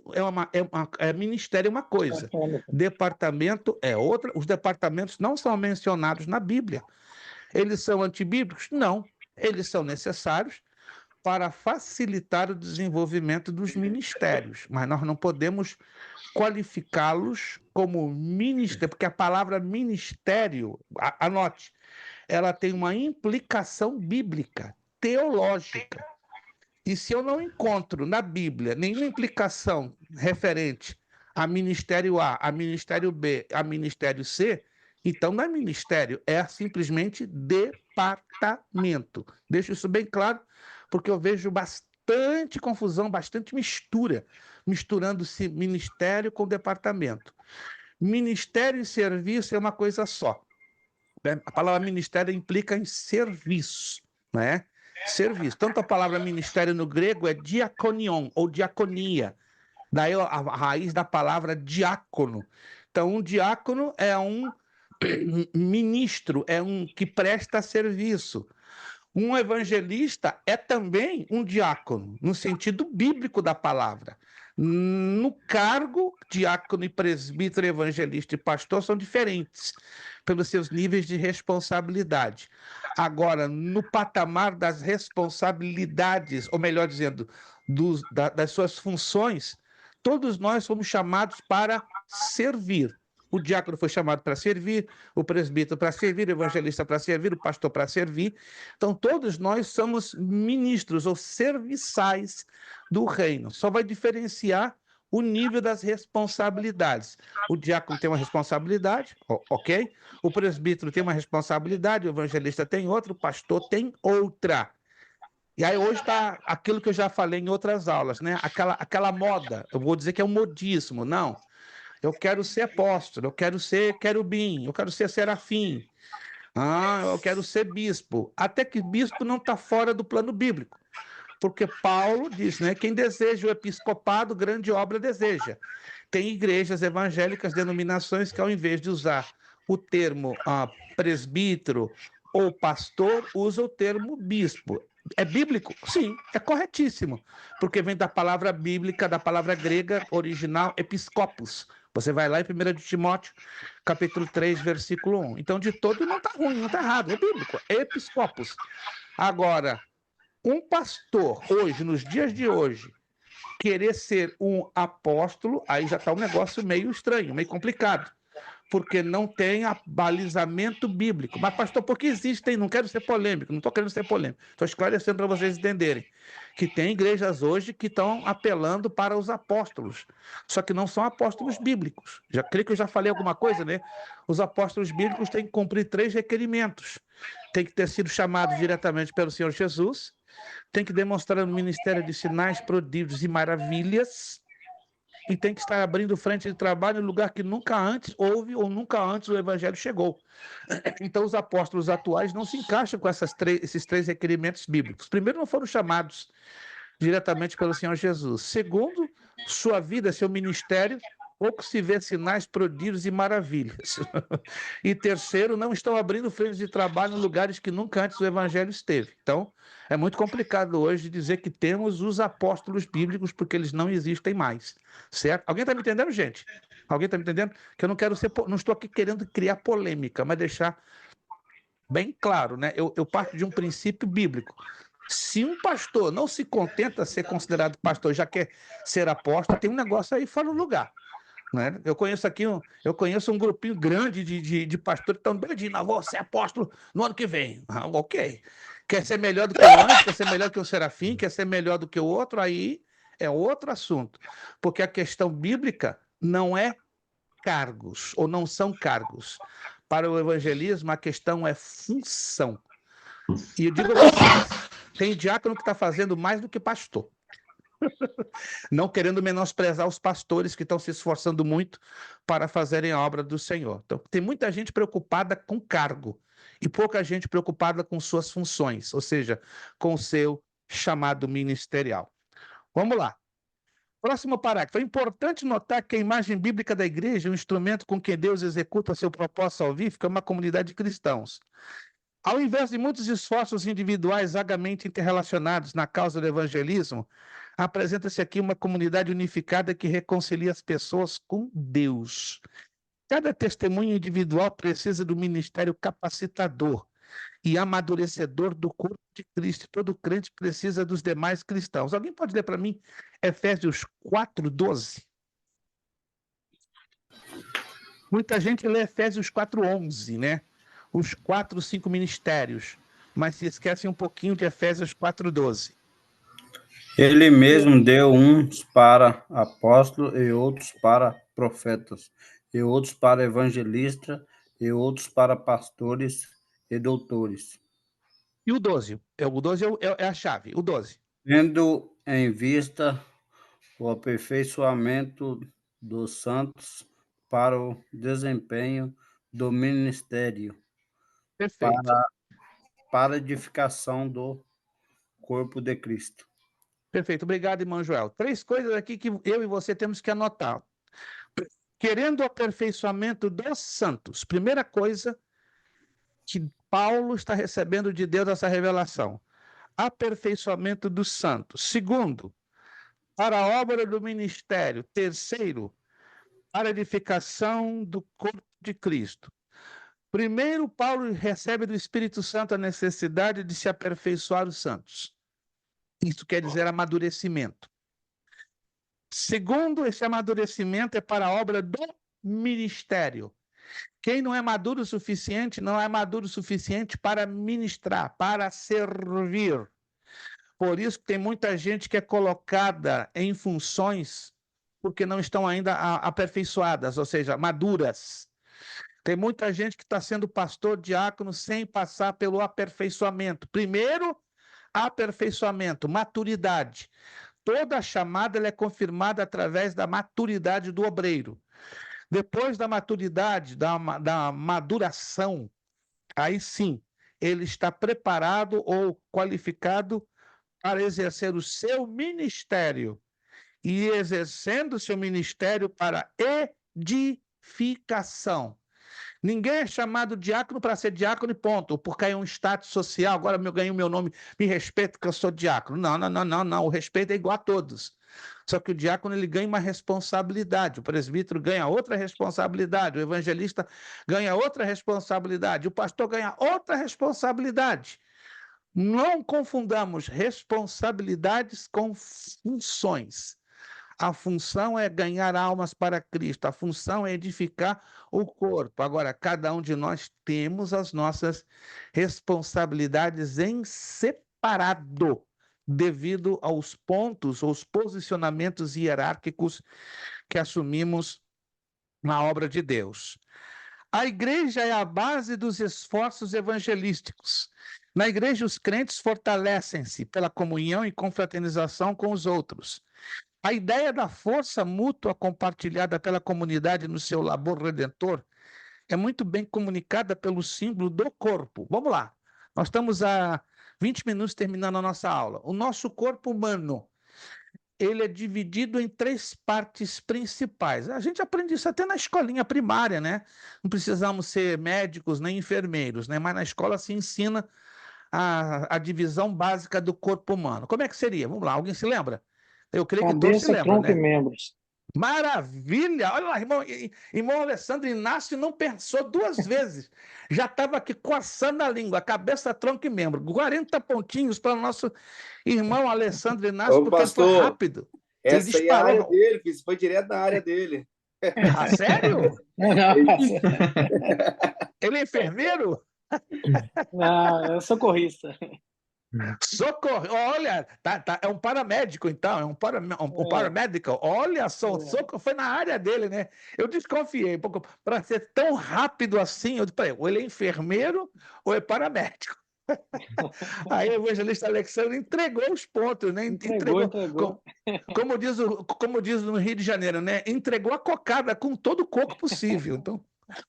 ministério é uma coisa, departamento é outra. Os departamentos não são mencionados na Bíblia. Eles são antibíblicos? Não. Eles são necessários para facilitar o desenvolvimento dos ministérios, mas nós não podemos qualificá-los como ministério, porque a palavra ministério, anote, ela tem uma implicação bíblica, teológica. E se eu não encontro na Bíblia nenhuma implicação referente a ministério A, a ministério B, a ministério C, então não é ministério, é simplesmente departamento. Deixo isso bem claro, porque eu vejo bastante confusão, bastante misturando-se ministério com departamento. Ministério e serviço é uma coisa só. A palavra ministério implica em serviço, né? Serviço. Tanto a palavra ministério no grego é diakonion, ou diaconia. Daí a raiz da palavra diácono. Então, um diácono é um ministro, é um que presta serviço. Um evangelista é também um diácono, no sentido bíblico da palavra. No cargo, diácono e presbítero, evangelista e pastor são diferentes pelos seus níveis de responsabilidade. Agora, no patamar das responsabilidades, ou melhor dizendo, das suas funções, todos nós somos chamados para servir. O diácono foi chamado para servir, o presbítero para servir, o evangelista para servir, o pastor para servir. Então, todos nós somos ministros ou serviçais do reino. Só vai diferenciar o nível das responsabilidades. O diácono tem uma responsabilidade, ok? O presbítero tem uma responsabilidade, o evangelista tem outra, o pastor tem outra. E aí hoje está aquilo que eu já falei em outras aulas, né? Aquela moda, eu vou dizer que é um modismo, não. Eu quero ser apóstolo, eu quero ser querubim, eu quero ser serafim, eu quero ser bispo. Até que bispo não está fora do plano bíblico. Porque Paulo diz, né? Quem deseja o episcopado, grande obra deseja. Tem igrejas evangélicas, denominações que ao invés de usar o termo presbítero ou pastor, usa o termo bispo. É bíblico? Sim, é corretíssimo. Porque vem da palavra bíblica, da palavra grega original, episcopos. Você vai lá em 1 de Timóteo, capítulo 3, versículo 1. Então, de todo não está ruim, não está errado, é bíblico, é episcopos. Agora, um pastor, hoje, nos dias de hoje, querer ser um apóstolo, aí já está um negócio meio estranho, meio complicado, porque não tem abalizamento bíblico. Mas, pastor, por que existem? Não quero ser polêmico, não estou querendo ser polêmico, estou esclarecendo para vocês entenderem que tem igrejas hoje que estão apelando para os apóstolos, só que não são apóstolos bíblicos. Já creio que eu já falei alguma coisa, né? Os apóstolos bíblicos têm que cumprir 3 requerimentos. Tem que ter sido chamados diretamente pelo Senhor Jesus, tem que demonstrar no ministério de sinais, prodígios e maravilhas, e tem que estar abrindo frente de trabalho em lugar que nunca antes houve ou nunca antes o evangelho chegou. Então, os apóstolos atuais não se encaixam com esses 3 requerimentos bíblicos. Primeiro, não foram chamados diretamente pelo Senhor Jesus. Segundo, sua vida, seu ministério, pouco se vê sinais, prodígios e maravilhas. E terceiro, não estão abrindo frentes de trabalho em lugares que nunca antes o evangelho esteve. Então, é muito complicado hoje dizer que temos os apóstolos bíblicos, porque eles não existem mais, certo? Alguém está me entendendo, gente? Alguém está me entendendo? Que eu não quero não estou aqui querendo criar polêmica, mas deixar bem claro, né? Eu parto de um princípio bíblico. Se um pastor não se contenta ser considerado pastor, já quer ser apóstolo, tem um negócio aí fora do lugar. Né? Eu conheço um grupinho grande de pastores que estão doidinhos, não, vou ser apóstolo no ano que vem. Ah, ok. Quer ser melhor do que o anjo, quer ser melhor que o serafim, quer ser melhor do que o outro, aí é outro assunto. Porque a questão bíblica não é cargos, ou não são cargos. Para o evangelismo, a questão é função. E eu digo a vocês, tem diácono que está fazendo mais do que pastor. Não querendo menosprezar os pastores que estão se esforçando muito para fazerem a obra do Senhor. Então, tem muita gente preocupada com cargo e pouca gente preocupada com suas funções, ou seja, com o seu chamado ministerial. Vamos lá. Próximo parágrafo. É importante notar que a imagem bíblica da igreja, o instrumento com que Deus executa seu propósito salvífico, é uma comunidade de cristãos. Ao invés de muitos esforços individuais vagamente interrelacionados na causa do evangelismo, apresenta-se aqui uma comunidade unificada que reconcilia as pessoas com Deus. Cada testemunho individual precisa do ministério capacitador e amadurecedor do corpo de Cristo. Todo crente precisa dos demais cristãos. Alguém pode ler para mim Efésios 4:12? Muita gente lê Efésios 4:11, né? Os 5 ministérios, mas se esquecem um pouquinho de Efésios 4:12. Ele mesmo deu uns para apóstolos e outros para profetas, e outros para evangelistas, e outros para pastores e doutores. E o 12? O 12 é a chave, o 12. Tendo em vista o aperfeiçoamento dos santos para o desempenho do ministério, Perfeito. para a edificação do corpo de Cristo. Perfeito, obrigado, irmão Joel. 3 coisas aqui que eu e você temos que anotar. Querendo o aperfeiçoamento dos santos. Primeira coisa que Paulo está recebendo de Deus essa revelação. Aperfeiçoamento dos santos. Segundo, para a obra do ministério. Terceiro, para a edificação do corpo de Cristo. Primeiro, Paulo recebe do Espírito Santo a necessidade de se aperfeiçoar os santos. Isso quer dizer amadurecimento. Segundo, esse amadurecimento é para a obra do ministério. Quem não é maduro o suficiente, não é maduro o suficiente para ministrar, para servir. Por isso que tem muita gente que é colocada em funções porque não estão ainda aperfeiçoadas, ou seja, maduras. Tem muita gente que está sendo pastor, diácono, sem passar pelo aperfeiçoamento. Primeiro, aperfeiçoamento, maturidade. Toda a chamada ela é confirmada através da maturidade do obreiro. Depois da maturidade, da maduração, aí sim, ele está preparado ou qualificado para exercer o seu ministério. E exercendo o seu ministério para edificação. Ninguém é chamado diácono para ser diácono e ponto, porque é um status social, agora eu ganhei o meu nome, me respeito que eu sou diácono. Não, o respeito é igual a todos. Só que o diácono ele ganha uma responsabilidade, o presbítero ganha outra responsabilidade, o evangelista ganha outra responsabilidade, o pastor ganha outra responsabilidade. Não confundamos responsabilidades com funções. A função é ganhar almas para Cristo, a função é edificar o corpo. Agora, cada um de nós temos as nossas responsabilidades em separado, devido aos pontos, aos posicionamentos hierárquicos que assumimos na obra de Deus. A igreja é a base dos esforços evangelísticos. Na igreja, os crentes fortalecem-se pela comunhão e confraternização com os outros. A ideia da força mútua compartilhada pela comunidade no seu labor redentor é muito bem comunicada pelo símbolo do corpo. Vamos lá. Nós estamos há 20 minutos terminando a nossa aula. O nosso corpo humano, ele é dividido em 3 partes principais. A gente aprende isso até na escolinha primária, né? Não precisamos ser médicos nem enfermeiros, né? Mas na escola se ensina a divisão básica do corpo humano. Como é que seria? Vamos lá, alguém se lembra? Eu creio que todos se Cabeça, lembram, tronco né? e membros. Maravilha! Olha lá, irmão Alessandro Inácio não pensou duas vezes. Já estava aqui coçando a língua, cabeça, tronco e membro. 40 pontinhos para o nosso irmão Alessandro Inácio, Ô, porque ele foi pastor, rápido. Ele essa aí é a área disparou. dele, filho. Isso foi direto na área dele. Ah, sério? Ele é enfermeiro? Não, eu sou socorrista. Socorro! Olha, é um paramédico, então, é um paramédico. Olha só, socorro, foi na área dele, né? Eu desconfiei, para ser tão rápido assim, eu disse, "Peraí, ou ele é enfermeiro ou é paramédico." Aí o evangelista Alexandre entregou os pontos, né? Entregou. Como diz no Rio de Janeiro, né? Entregou a cocada com todo o coco possível. Então,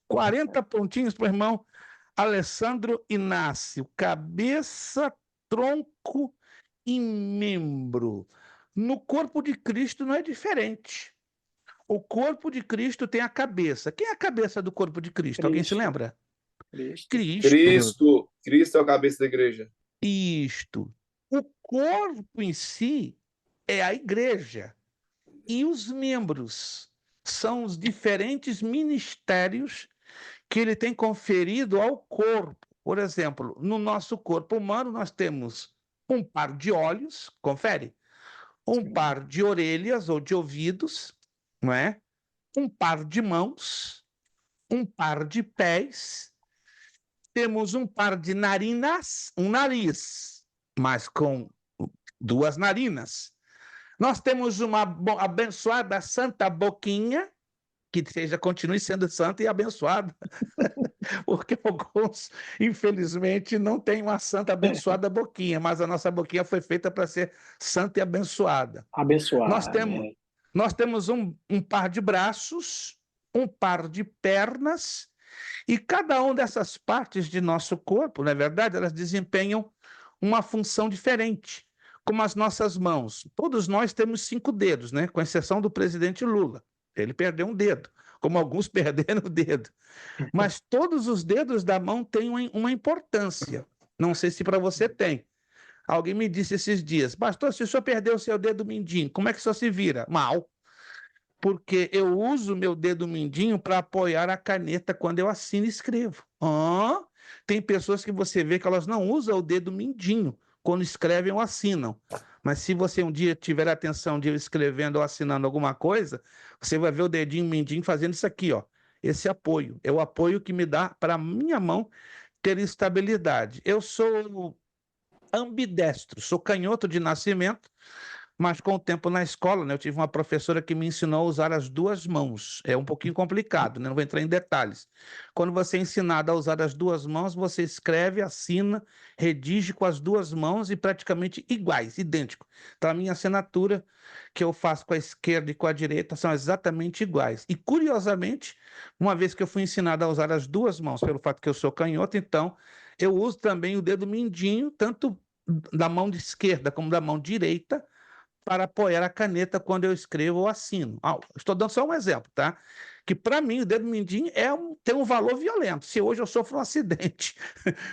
40 pontinhos para o irmão Alessandro Inácio, cabeça, tronco e membro. No corpo de Cristo não é diferente. O corpo de Cristo tem a cabeça. Quem é a cabeça do corpo de Cristo? Alguém se lembra? Cristo é a cabeça da igreja. Isto. O corpo em si é a igreja. E os membros são os diferentes ministérios que ele tem conferido ao corpo. Por exemplo, no nosso corpo humano, nós temos um par de olhos, confere, um par de orelhas ou de ouvidos, não é? Um par de mãos, um par de pés, temos um par de narinas, um nariz, mas com duas narinas. Nós temos uma abençoada santa boquinha, que continue sendo santa e abençoada, porque alguns, infelizmente, não têm uma santa abençoada boquinha, mas a nossa boquinha foi feita para ser santa e abençoada. Nós temos um par de braços, um par de pernas, e cada uma dessas partes de nosso corpo, na verdade, elas desempenham uma função diferente, como as nossas mãos. Todos nós temos 5 dedos, né? Com exceção do presidente Lula. Ele perdeu um dedo, como alguns perderam o dedo. Mas todos os dedos da mão têm uma importância. Não sei se para você tem. Alguém me disse esses dias, pastor, se o senhor perdeu o seu dedo mindinho, como é que o senhor se vira? Mal. Porque eu uso meu dedo mindinho para apoiar a caneta quando eu assino e escrevo. Tem pessoas que você vê que elas não usam o dedo mindinho quando escrevem ou assinam. Mas se você um dia tiver atenção de eu escrevendo ou assinando alguma coisa, você vai ver o dedinho mindinho fazendo isso aqui, ó. Esse apoio. É o apoio que me dá para a minha mão ter estabilidade. Eu sou ambidestro, sou canhoto de nascimento, mas com o tempo na escola, né, eu tive uma professora que me ensinou a usar as duas mãos. É um pouquinho complicado, né? Não vou entrar em detalhes. Quando você é ensinado a usar as duas mãos, você escreve, assina, redige com as duas mãos e praticamente iguais, idêntico. Então, a minha assinatura que eu faço com a esquerda e com a direita são exatamente iguais. E, curiosamente, uma vez que eu fui ensinado a usar as duas mãos, pelo fato que eu sou canhoto, então, eu uso também o dedo mindinho, tanto da mão esquerda como da mão direita, para apoiar a caneta quando eu escrevo ou assino. Estou dando só um exemplo, tá? Que para mim o dedo mindinho tem um valor violento. Se hoje eu sofro um acidente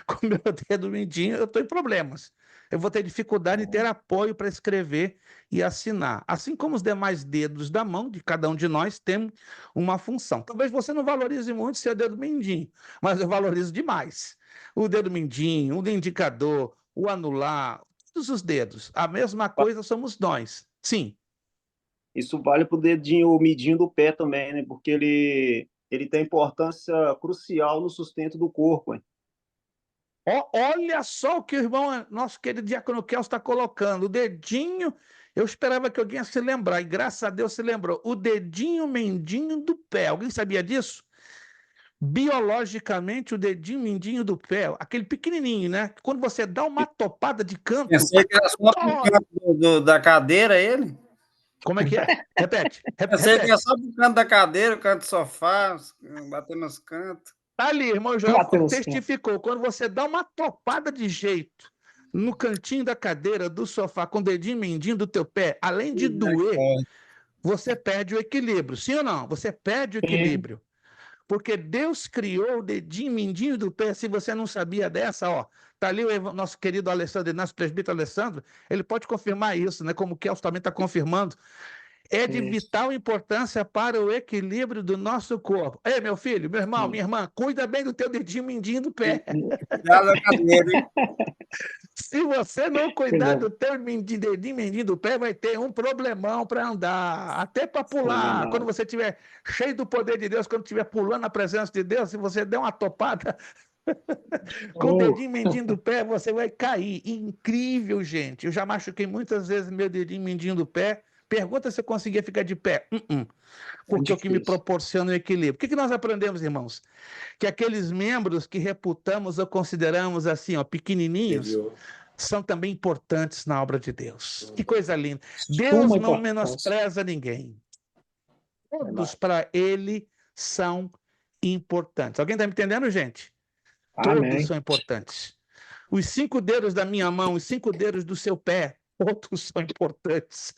com o meu dedo mindinho, eu estou em problemas. Eu vou ter dificuldade de ter apoio para escrever e assinar. Assim como os demais dedos da mão de cada um de nós têm uma função. Talvez você não valorize muito seu dedo mindinho, mas eu valorizo demais. O dedo mindinho, o indicador, o anular, todos os dedos. A mesma coisa somos nós. Sim. Isso vale para o dedinho midinho do pé também, né? Porque ele tem importância crucial no sustento do corpo, hein? Olha só o que o irmão, nosso querido Diácono Kelso está colocando. O dedinho, eu esperava que alguém ia se lembrar, e graças a Deus se lembrou. O dedinho mindinho do pé. Alguém sabia disso? Biologicamente, o dedinho mindinho do pé, aquele pequenininho, né? Quando você dá uma topada de canto... Pensei que era só pro canto da cadeira ele. Como é que é? Repete. Pensei que era só pro canto da cadeira, o canto do sofá, bater nos cantos. Tá ali, irmão Joel testificou. Quando você dá uma topada de jeito no cantinho da cadeira, do sofá, com o dedinho mindinho do teu pé, além de doer, você perde o equilíbrio. Sim ou não? Você perde o equilíbrio. Porque Deus criou o dedinho mindinho do pé. Se você não sabia dessa, ó, tá ali o nosso querido Alessandro Inácio, presbítero Alessandro, ele pode confirmar isso, né? Como o Kelso também está confirmando. é de vital importância para o equilíbrio do nosso corpo. Ei, meu filho, meu irmão, minha irmã, cuida bem do teu dedinho mindinho do pé. Se você não cuidar do teu dedinho mindinho do pé, vai ter um problemão para andar, até para pular. Quando você estiver cheio do poder de Deus, quando estiver pulando na presença de Deus, se você der uma topada com o dedinho mindinho do pé, você vai cair. Incrível, gente. Eu já machuquei muitas vezes meu dedinho mindinho do pé. Pergunta se eu conseguia ficar de pé. Porque o que me proporciona o equilíbrio. O que nós aprendemos, irmãos? Que aqueles membros que reputamos ou consideramos assim, ó, pequenininhos, são também importantes na obra de Deus. Que coisa linda. Deus não menospreza ninguém. Todos para Ele são importantes. Alguém está me entendendo, gente? Todos são importantes. Os 5 dedos da minha mão, os 5 dedos do seu pé, todos são importantes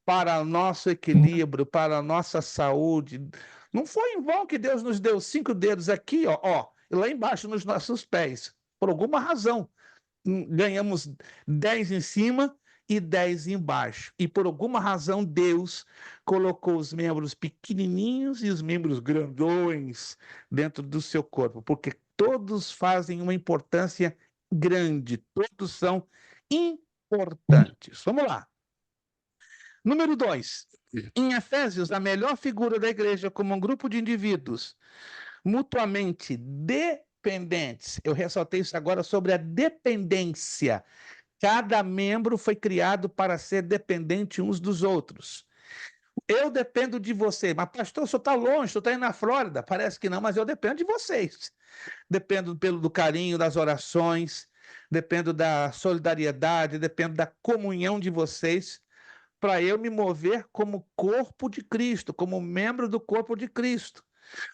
para o nosso equilíbrio, para a nossa saúde. Não foi em vão que Deus nos deu 5 dedos aqui, ó, e lá embaixo nos nossos pés. Por alguma razão, ganhamos 10 em cima e 10 embaixo. E por alguma razão, Deus colocou os membros pequenininhos e os membros grandões dentro do seu corpo, porque todos fazem uma importância grande, todos são importantes. Vamos lá. Número 2. Em Efésios, a melhor figura da igreja como um grupo de indivíduos mutuamente dependentes. Eu ressaltei isso agora sobre a dependência. Cada membro foi criado para ser dependente uns dos outros. Eu dependo de você, mas pastor, o senhor está longe, o senhor está aí na Flórida. Parece que não, mas eu dependo de vocês. Dependo do carinho, das orações, dependo da solidariedade, dependo da comunhão de vocês, para eu me mover como corpo de Cristo, como membro do corpo de Cristo.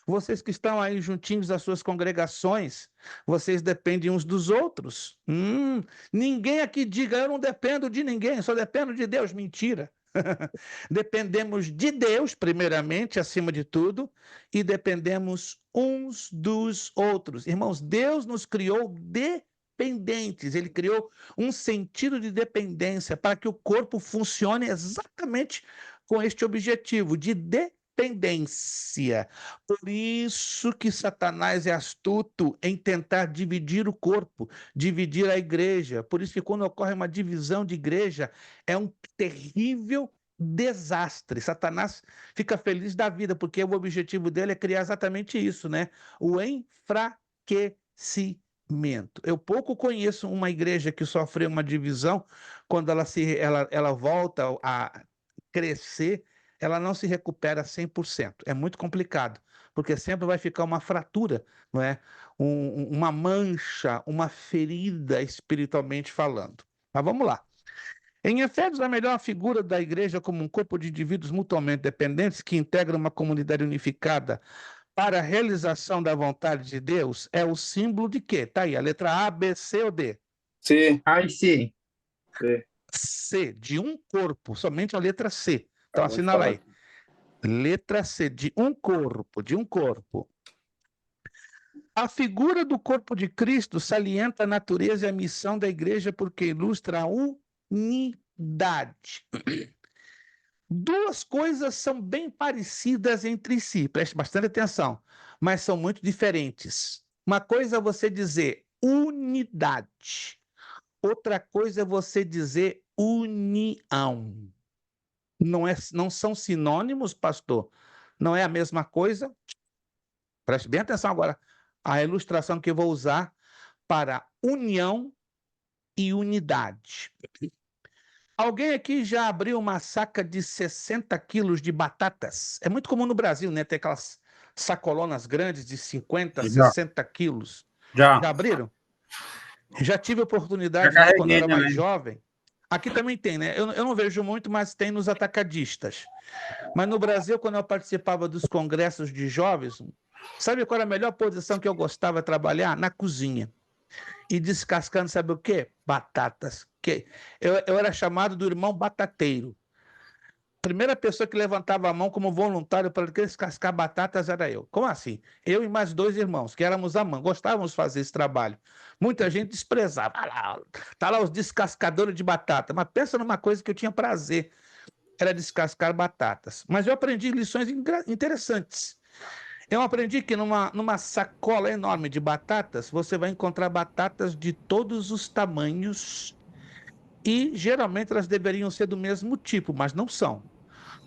Vocês que estão aí juntinhos das suas congregações, vocês dependem uns dos outros. Ninguém aqui diga, eu não dependo de ninguém, só dependo de Deus. Mentira. Dependemos de Deus, primeiramente, acima de tudo, e dependemos uns dos outros. Irmãos, Deus nos criou dependentes, Ele criou um sentido de dependência para que o corpo funcione exatamente com este objetivo de dependência. Por isso que Satanás é astuto em tentar dividir o corpo, dividir a igreja. Por isso que quando ocorre uma divisão de igreja, é um terrível desastre. Satanás fica feliz da vida, porque o objetivo dele é criar exatamente isso, né? O enfraquecimento. Eu pouco conheço uma igreja que sofreu uma divisão, quando ela volta a crescer, ela não se recupera 100%. É muito complicado, porque sempre vai ficar uma fratura, não é? Uma mancha, uma ferida espiritualmente falando. Mas vamos lá. Em Efésios, a melhor figura da igreja como um corpo de indivíduos mutuamente dependentes que integram uma comunidade unificada para a realização da vontade de Deus é o símbolo de quê? Tá aí, a letra A, B, C ou D? C. C. C, de um corpo, somente a letra C. Então, assinala aí. Letra C, de um corpo, de um corpo. A figura do corpo de Cristo salienta a natureza e a missão da igreja porque ilustra a unidade. Duas coisas são bem parecidas entre si, preste bastante atenção, mas são muito diferentes. Uma coisa é você dizer unidade, outra coisa é você dizer união. Não são sinônimos, pastor? Não é a mesma coisa? Preste bem atenção agora. A ilustração que eu vou usar para união e unidade. Alguém aqui já abriu uma saca de 60 quilos de batatas? É muito comum no Brasil, né? Ter aquelas sacolonas grandes de 50, 60 quilos. Já abriram? Já tive oportunidade quando eu era mais jovem. Aqui também tem, né? Eu não vejo muito, mas tem nos atacadistas. Mas no Brasil, quando eu participava dos congressos de jovens, sabe qual era a melhor posição que eu gostava de trabalhar? Na cozinha. E descascando, sabe o quê? Batatas. Eu era chamado do irmão batateiro. Primeira pessoa que levantava a mão como voluntário para descascar batatas era eu. Como assim? Eu e mais 2 irmãos, que éramos amãs, gostávamos de fazer esse trabalho. Muita gente desprezava. Tá lá os descascadores de batata. Mas pensa numa coisa que eu tinha prazer. era descascar batatas. Mas eu aprendi lições interessantes. Eu aprendi que numa sacola enorme de batatas, você vai encontrar batatas de todos os tamanhos e geralmente elas deveriam ser do mesmo tipo, mas não são.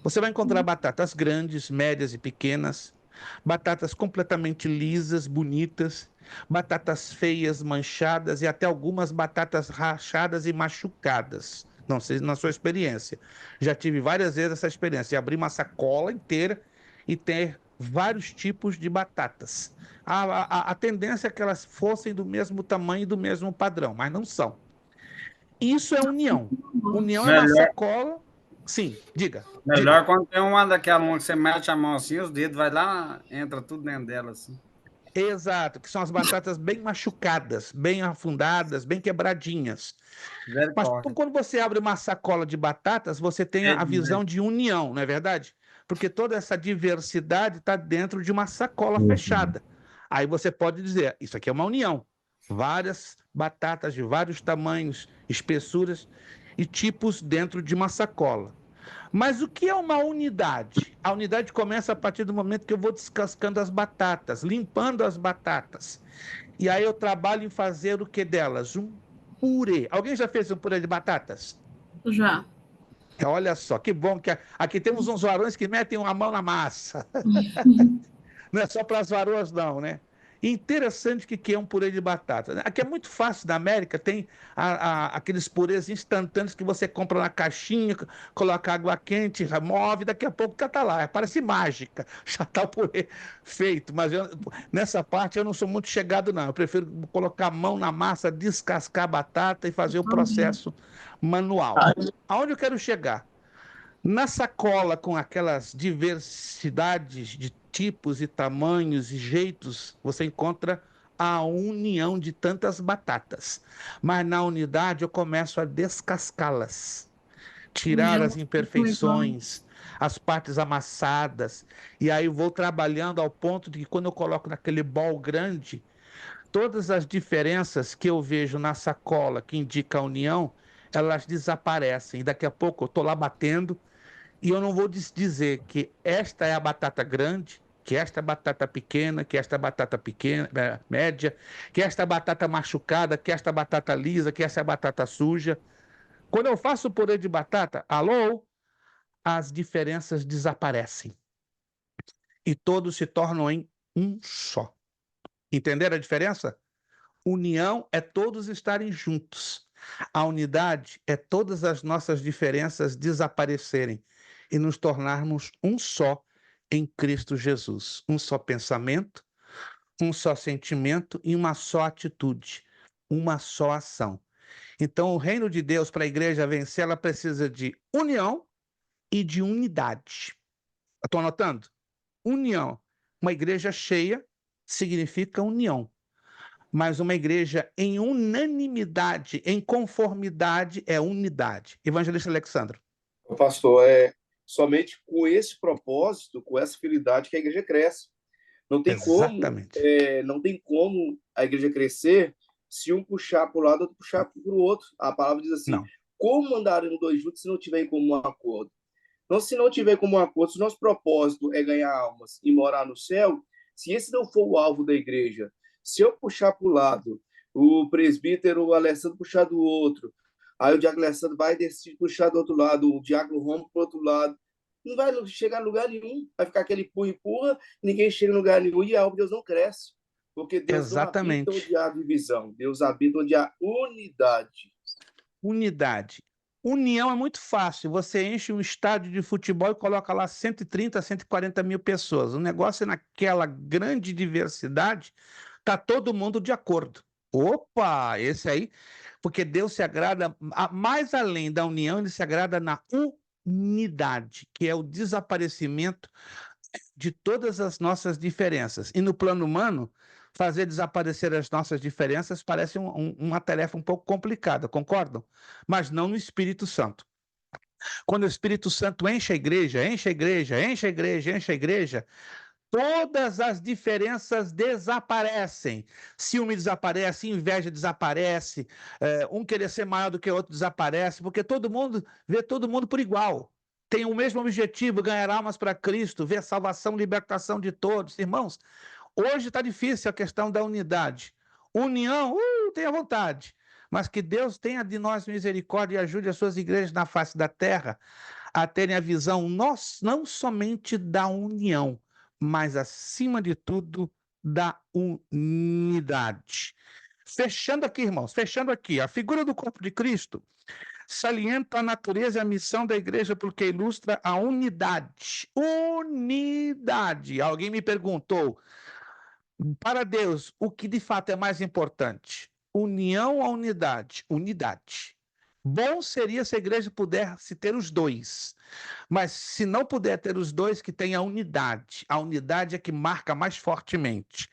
Você vai encontrar batatas grandes, médias e pequenas, batatas completamente lisas, bonitas, batatas feias, manchadas e até algumas batatas rachadas e machucadas. Não sei na sua experiência. Já tive várias vezes essa experiência de abrir uma sacola inteira e ter vários tipos de batatas. A tendência é que elas fossem do mesmo tamanho e do mesmo padrão, mas não são. Isso é união. União é uma Melhor, sacola. Sim, diga. melhor quando tem uma daquela que você mete a mão assim, os dedos vai lá, entra tudo dentro dela assim. Exato, que são as batatas bem machucadas, bem afundadas, bem quebradinhas. Mas quando você abre uma sacola de batatas, você tem a visão de união, não é verdade? Porque toda essa diversidade está dentro de uma sacola fechada. Aí você pode dizer, isso aqui é uma união. Várias batatas de vários tamanhos, espessuras e tipos dentro de uma sacola. Mas o que é uma unidade? A unidade começa a partir do momento que eu vou descascando as batatas, limpando as batatas. E aí eu trabalho em fazer o que delas? Um purê. Alguém já fez um purê de batatas? Já. Olha só, que bom que aqui temos uns varões que metem a mão na massa. Não é só para as varoas, não, né? Interessante que é um purê de batata. Aqui é muito fácil, na América tem aqueles purês instantâneos que você compra na caixinha, coloca água quente, move, daqui a pouco está lá. Parece mágica, já está o purê feito. Mas nessa parte eu não sou muito chegado, não. Eu prefiro colocar a mão na massa, descascar a batata e fazer o processo manual. Aonde eu quero chegar? Na sacola, com aquelas diversidades de tipos e tamanhos e jeitos, você encontra a união de tantas batatas. Mas na unidade eu começo a descascá-las, tirar as imperfeições, as partes amassadas, e aí vou trabalhando ao ponto de que quando eu coloco naquele bol grande, todas as diferenças que eu vejo na sacola que indica a união, elas desaparecem. Daqui a pouco eu estou lá batendo, e eu não vou dizer que esta é a batata grande, que esta é a batata pequena, que esta é a batata pequena, média, que esta é a batata machucada, que esta é a batata lisa, que esta é a batata suja. Quando eu faço purê de batata, alô, as diferenças desaparecem. E todos se tornam em um só. Entenderam a diferença? União é todos estarem juntos. A unidade é todas as nossas diferenças desaparecerem e nos tornarmos um só em Cristo Jesus. Um só pensamento, um só sentimento e uma só atitude, uma só ação. Então, o reino de Deus, para a igreja vencer, ela precisa de união e de unidade. Estou anotando? União. Uma igreja cheia significa união. Mas uma igreja em unanimidade, em conformidade, é unidade. Evangelista Alexandre. Pastor, somente com esse propósito, com essa finalidade que a igreja cresce. Não tem não tem como a igreja crescer se um puxar para o lado, outro puxar para o outro. A palavra diz assim, como andarem dois juntos se não tiver em comum acordo? Então, se não tiver como acordo, se o nosso propósito é ganhar almas e morar no céu, se esse não for o alvo da igreja, se eu puxar para o lado, o presbítero o Alessandro puxar do outro, aí o diácono Alessandro vai decidir puxar do outro lado, o diácono Romo para o outro lado, não vai chegar a lugar nenhum, vai ficar aquele empurra, ninguém chega em lugar nenhum e a obra de Deus não cresce, porque Deus não habita onde há divisão, Deus habita onde há unidade. Unidade. União é muito fácil, você enche um estádio de futebol e coloca lá 130, 140 mil pessoas. O negócio é naquela grande diversidade, está todo mundo de acordo. Opa, esse aí, porque Deus se agrada, mais além da união, ele se agrada na unidade, que é o desaparecimento de todas as nossas diferenças. E no plano humano, fazer desaparecer as nossas diferenças parece uma tarefa um pouco complicada, concordam? Mas não no Espírito Santo. Quando o Espírito Santo enche a igreja, enche a igreja, enche a igreja, enche a igreja, todas as diferenças desaparecem. Ciúme desaparece, inveja desaparece, um querer ser maior do que o outro desaparece, porque todo mundo vê todo mundo por igual. tem o mesmo objetivo, ganhar almas para Cristo, ver salvação, libertação de todos. Irmãos, hoje está difícil a questão da unidade. União, tenha vontade. Mas que Deus tenha de nós misericórdia e ajude as suas igrejas na face da terra a terem a visão não somente da união, mas, acima de tudo, da unidade. Fechando aqui, irmãos, fechando aqui, a figura do corpo de Cristo salienta a natureza e a missão da igreja porque ilustra a unidade. Unidade. Alguém me perguntou, para Deus, o que de fato é mais importante? União ou unidade? Unidade. Bom seria se a igreja pudesse ter os dois, mas se não puder ter os dois, que tenha a unidade. A unidade é que marca mais fortemente.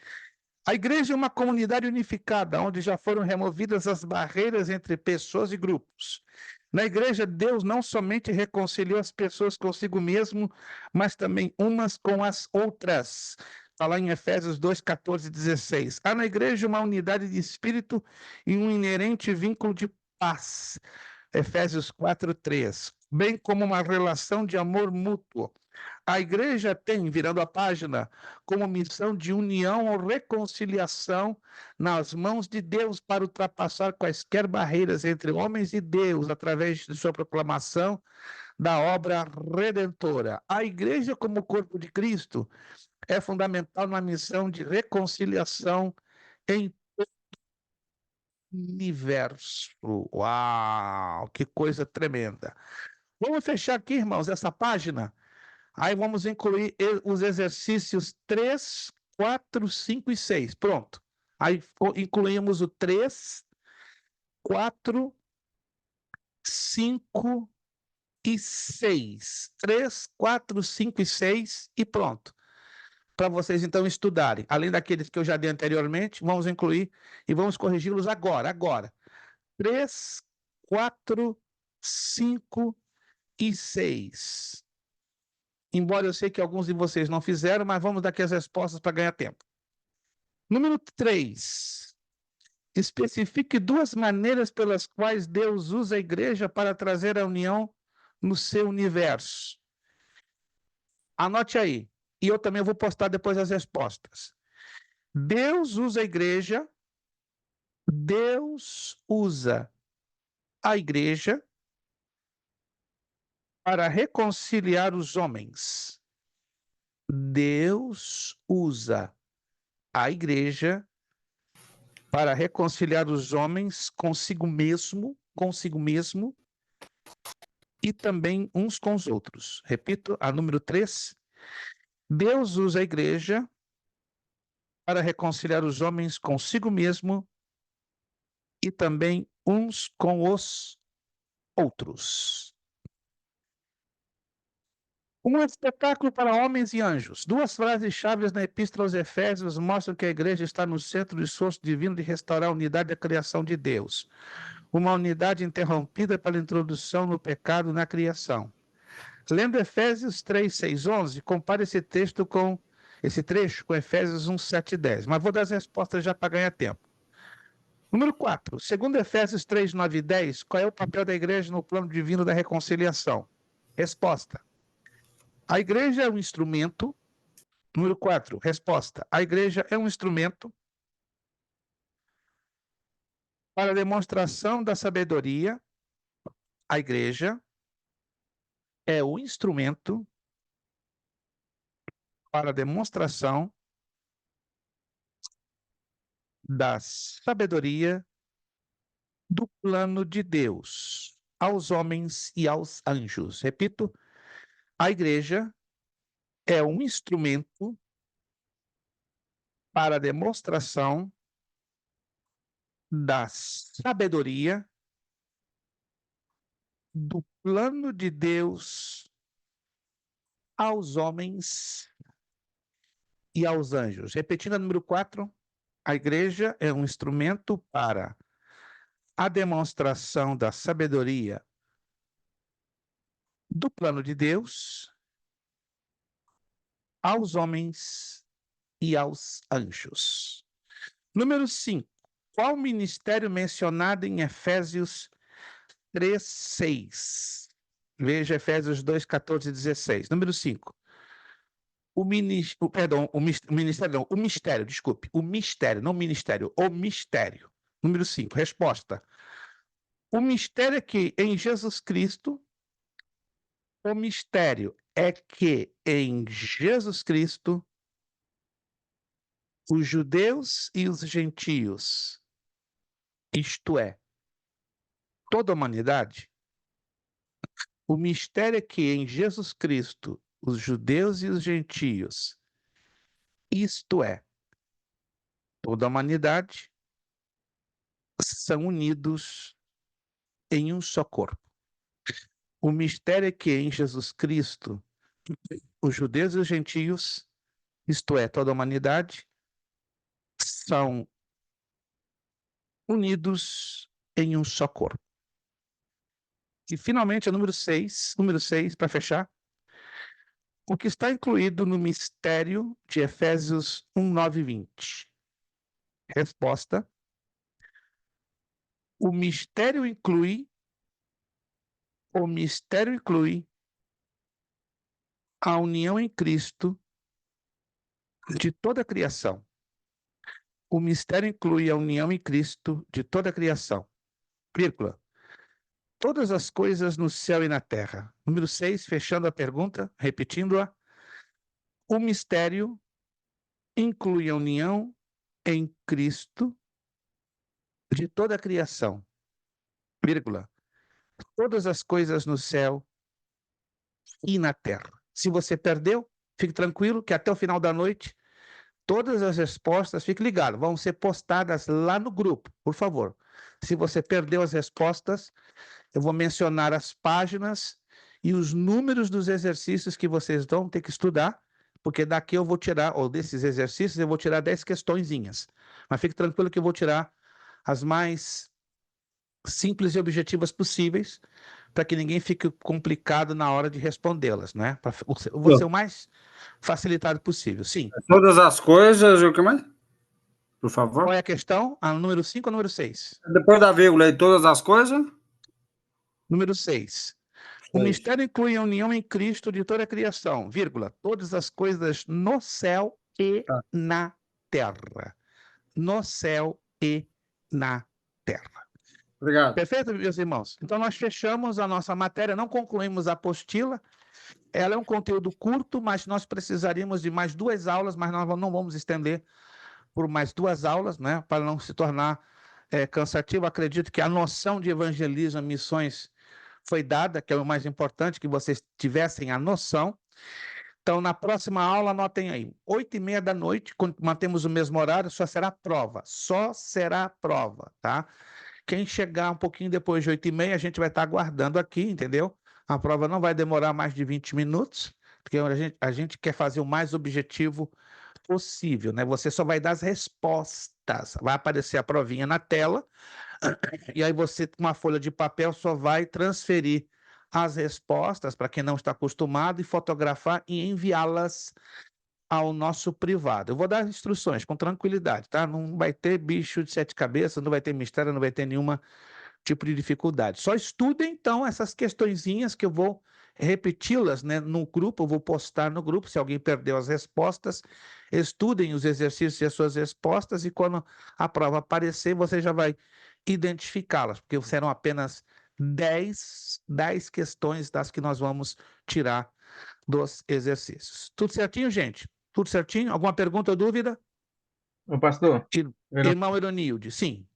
A igreja é uma comunidade unificada, onde já foram removidas as barreiras entre pessoas e grupos. Na igreja, Deus não somente reconciliou as pessoas consigo mesmo, mas também umas com as outras. Está lá em Efésios 2, 14 e 16. Há na igreja uma unidade de espírito e um inerente vínculo de paz. Efésios 4, 3. Bem como uma relação de amor mútuo. A igreja tem, virando a página, como missão de união ou reconciliação nas mãos de Deus para ultrapassar quaisquer barreiras entre homens e Deus através de sua proclamação da obra redentora. A igreja, como corpo de Cristo, é fundamental na missão de reconciliação em todo o universo. Uau, que coisa tremenda. Vamos fechar aqui, irmãos, essa página. Aí vamos incluir os exercícios 3, 4, 5 e 6. Pronto. Aí incluímos o 3, 4, 5 e 6. 3, 4, 5 e 6 e pronto. Para vocês, então, estudarem. Além daqueles que eu já dei anteriormente, vamos incluir e vamos corrigi-los agora. 3, 4, 5 e 6. Embora eu sei que alguns de vocês não fizeram, mas vamos dar aqui as respostas para ganhar tempo. Número 3. Especifique 2 maneiras pelas quais Deus usa a igreja para trazer a união no seu universo. Anote aí. E eu também vou postar depois as respostas. Deus usa a igreja para reconciliar os homens. Deus usa a igreja para reconciliar os homens consigo mesmo e também uns com os outros. Repito, a número 3. Deus usa a igreja para reconciliar os homens consigo mesmo e também uns com os outros. Um espetáculo para homens e anjos. 2 frases-chave na Epístola aos Efésios mostram que a igreja está no centro do esforço divino de restaurar a unidade da criação de Deus. Uma unidade interrompida pela introdução no pecado na criação. Lendo Efésios 3, 6, 11, compare esse trecho com Efésios 1, 7 e 10. Mas vou dar as respostas já para ganhar tempo. Número 4. Segundo Efésios 3, 9 e 10, qual é o papel da igreja no plano divino da reconciliação? Resposta. A igreja é um instrumento. Número 4, resposta. A igreja é um instrumento para a demonstração da sabedoria. A igreja é o instrumento para a demonstração da sabedoria do plano de Deus aos homens e aos anjos. Repito, a igreja é um instrumento para a demonstração da sabedoria do plano de Deus aos homens e aos anjos. Repetindo a número 4, a igreja é um instrumento para a demonstração da sabedoria do plano de Deus aos homens e aos anjos. Número 5. Qual ministério mencionado em Efésios 3, 6? Veja Efésios 2, 14 e 16. Número 5. O mistério, não ministério, o mistério. Número 5, resposta. O mistério é que em Jesus Cristo, o mistério é que em Jesus Cristo, os judeus e os gentios, isto é, toda a humanidade, o mistério é que em Jesus Cristo, os judeus e os gentios, isto é, toda a humanidade, são unidos em um só corpo. O mistério é que em Jesus Cristo, os judeus e os gentios, isto é, toda a humanidade, são unidos em um só corpo. E, finalmente, número 6, para fechar, o que está incluído no mistério de Efésios 1, 9 e 20. Resposta. O mistério inclui a união em Cristo de toda a criação. O mistério inclui a união em Cristo de toda a criação. Vírgula. Todas as coisas no céu e na terra. Número 6, fechando a pergunta, repetindo-a. O mistério inclui a união em Cristo de toda a criação. Vírgula. Todas as coisas no céu e na terra. Se você perdeu, fique tranquilo que até o final da noite, todas as respostas, fique ligado, vão ser postadas lá no grupo, por favor. Se você perdeu as respostas, eu vou mencionar as páginas e os números dos exercícios que vocês vão ter que estudar, porque daqui eu vou tirar, ou desses exercícios, eu vou tirar 10 questõezinhas. Mas fique tranquilo que eu vou tirar as mais simples e objetivas possíveis, para que ninguém fique complicado na hora de respondê-las, né? Eu vou ser o mais facilitado possível, sim. Todas as coisas, e o que mais? Por favor. Qual é a questão? A número 5 ou número 6? Depois da vírgula, e todas as coisas? Número 6. O mistério inclui a união em Cristo de toda a criação, vírgula, todas as coisas no céu e na terra. No céu e na terra. Obrigado. Perfeito, meus irmãos? Então, nós fechamos a nossa matéria, não concluímos a apostila. Ela é um conteúdo curto, mas nós precisaríamos de mais 2 aulas, mas nós não vamos estender por mais 2 aulas, né, para não se tornar cansativo. Acredito que a noção de evangelismo, missões, foi dada, que é o mais importante, que vocês tivessem a noção. Então, na próxima aula, anotem aí, 8h30 da noite, quando mantemos o mesmo horário, só será prova, tá? Quem chegar um pouquinho depois de 8h30, a gente vai estar aguardando aqui, entendeu? A prova não vai demorar mais de 20 minutos, porque a gente quer fazer o mais objetivo possível, né? Você só vai dar as respostas, vai aparecer a provinha na tela, e aí você, com uma folha de papel, só vai transferir as respostas, para quem não está acostumado, e fotografar e enviá-las ao nosso privado. Eu vou dar instruções com tranquilidade, tá? Não vai ter bicho de 7 cabeças, não vai ter mistério, não vai ter nenhuma tipo de dificuldade. Só estudem, então, essas questõezinhas que eu vou repeti-las, né, no grupo, eu vou postar no grupo, se alguém perdeu as respostas, estudem os exercícios e as suas respostas, e quando a prova aparecer, você já vai identificá-las, porque serão apenas 10 questões das que nós vamos tirar dos exercícios. Tudo certinho, gente? Tudo certinho? Alguma pergunta ou dúvida? Ô, pastor, Irmão Ironilde, sim.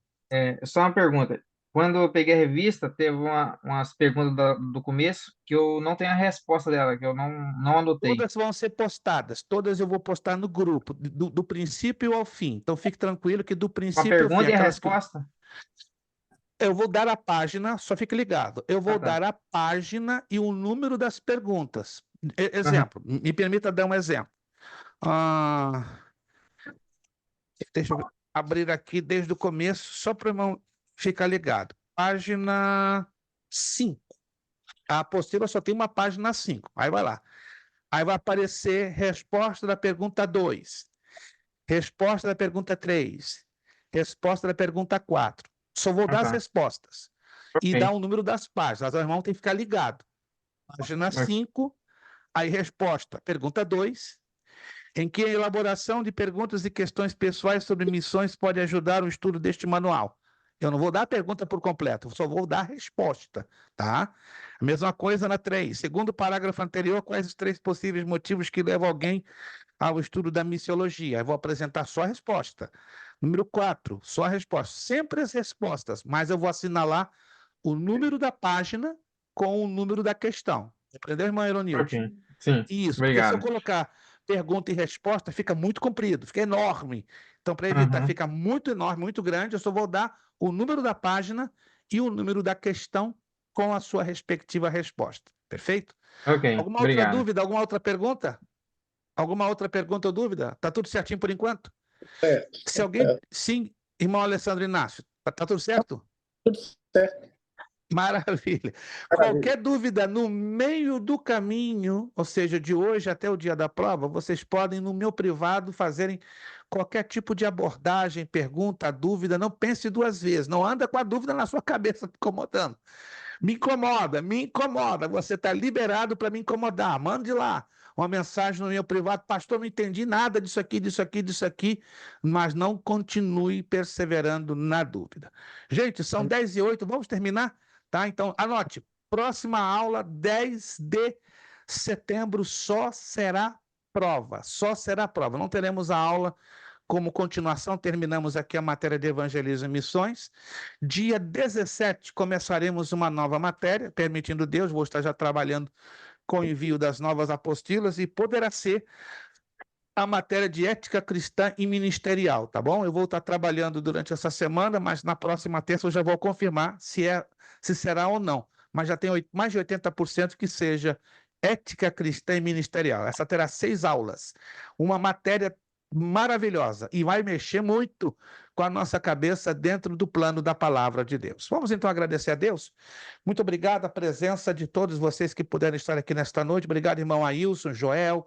Só uma pergunta. Quando eu peguei a revista, teve umas perguntas do começo que eu não tenho a resposta dela, que eu não anotei. Todas vão ser postadas, todas eu vou postar no grupo, do princípio ao fim. Então, fique tranquilo que do princípio ao fim... A pergunta e a resposta? Eu vou dar a página, só fique ligado. Eu vou dar a página e o número das perguntas. Exemplo, me permita dar um exemplo. Deixa eu abrir aqui desde o começo, só para o irmão ficar ligado. Página 5. A apostila só tem uma página 5. Aí vai lá. Aí vai aparecer resposta da pergunta 2, resposta da pergunta 3, resposta da pergunta 4. Só vou dar as respostas. E dar o número das páginas. O irmão tem que ficar ligado. Página 5, aí resposta. Pergunta 2. Em que a elaboração de perguntas e questões pessoais sobre missões pode ajudar o estudo deste manual? Eu não vou dar a pergunta por completo, só vou dar a resposta, tá? A mesma coisa na 3. Segundo o parágrafo anterior, quais os 3 possíveis motivos que levam alguém ao estudo da missiologia? Eu vou apresentar só a resposta. Número 4, só a resposta. Sempre as respostas, mas eu vou assinalar o número da página com o número da questão. Entendeu, irmã Ironilde? Ok, sim, Isso, porque se eu obrigado. colocar pergunta e resposta, fica muito comprido, fica enorme. Então, para evitar ficar muito enorme, muito grande, eu só vou dar o número da página e o número da questão com a sua respectiva resposta. Perfeito? Ok, Alguma outra obrigado. dúvida? Alguma outra pergunta? Alguma outra pergunta ou dúvida? Tá tudo certinho por enquanto? Se alguém... Sim, irmão Alessandro Inácio, tá tudo certo? Tudo certo. Maravilha. Qualquer dúvida no meio do caminho, ou seja, de hoje até o dia da prova, vocês podem, no meu privado, fazerem qualquer tipo de abordagem, pergunta, dúvida. Não pense 2 vezes. Não anda com a dúvida na sua cabeça incomodando. Me incomoda, me incomoda. Você está liberado para me incomodar. Mande lá uma mensagem no meu privado. Pastor, não entendi nada disso aqui, disso aqui, disso aqui. Mas não continue perseverando na dúvida. Gente, são 10h08. Vamos terminar? Tá? Então, anote. Próxima aula, 10 de setembro, só será prova. Só será prova. Não teremos a aula como continuação, terminamos aqui a matéria de evangelismo e missões. Dia 17 começaremos uma nova matéria, permitindo Deus, vou estar já trabalhando com o envio das novas apostilas e poderá ser a matéria de ética cristã e ministerial, tá bom? Eu vou estar trabalhando durante essa semana, mas na próxima terça eu já vou confirmar se será ou não. Mas já tem mais de 80% que seja ética cristã e ministerial. Essa terá 6 aulas. Uma matéria maravilhosa e vai mexer muito com a nossa cabeça dentro do plano da palavra de Deus. Vamos então agradecer a Deus. Muito obrigado a presença de todos vocês que puderam estar aqui nesta noite. Obrigado, irmão Ailson, Joel,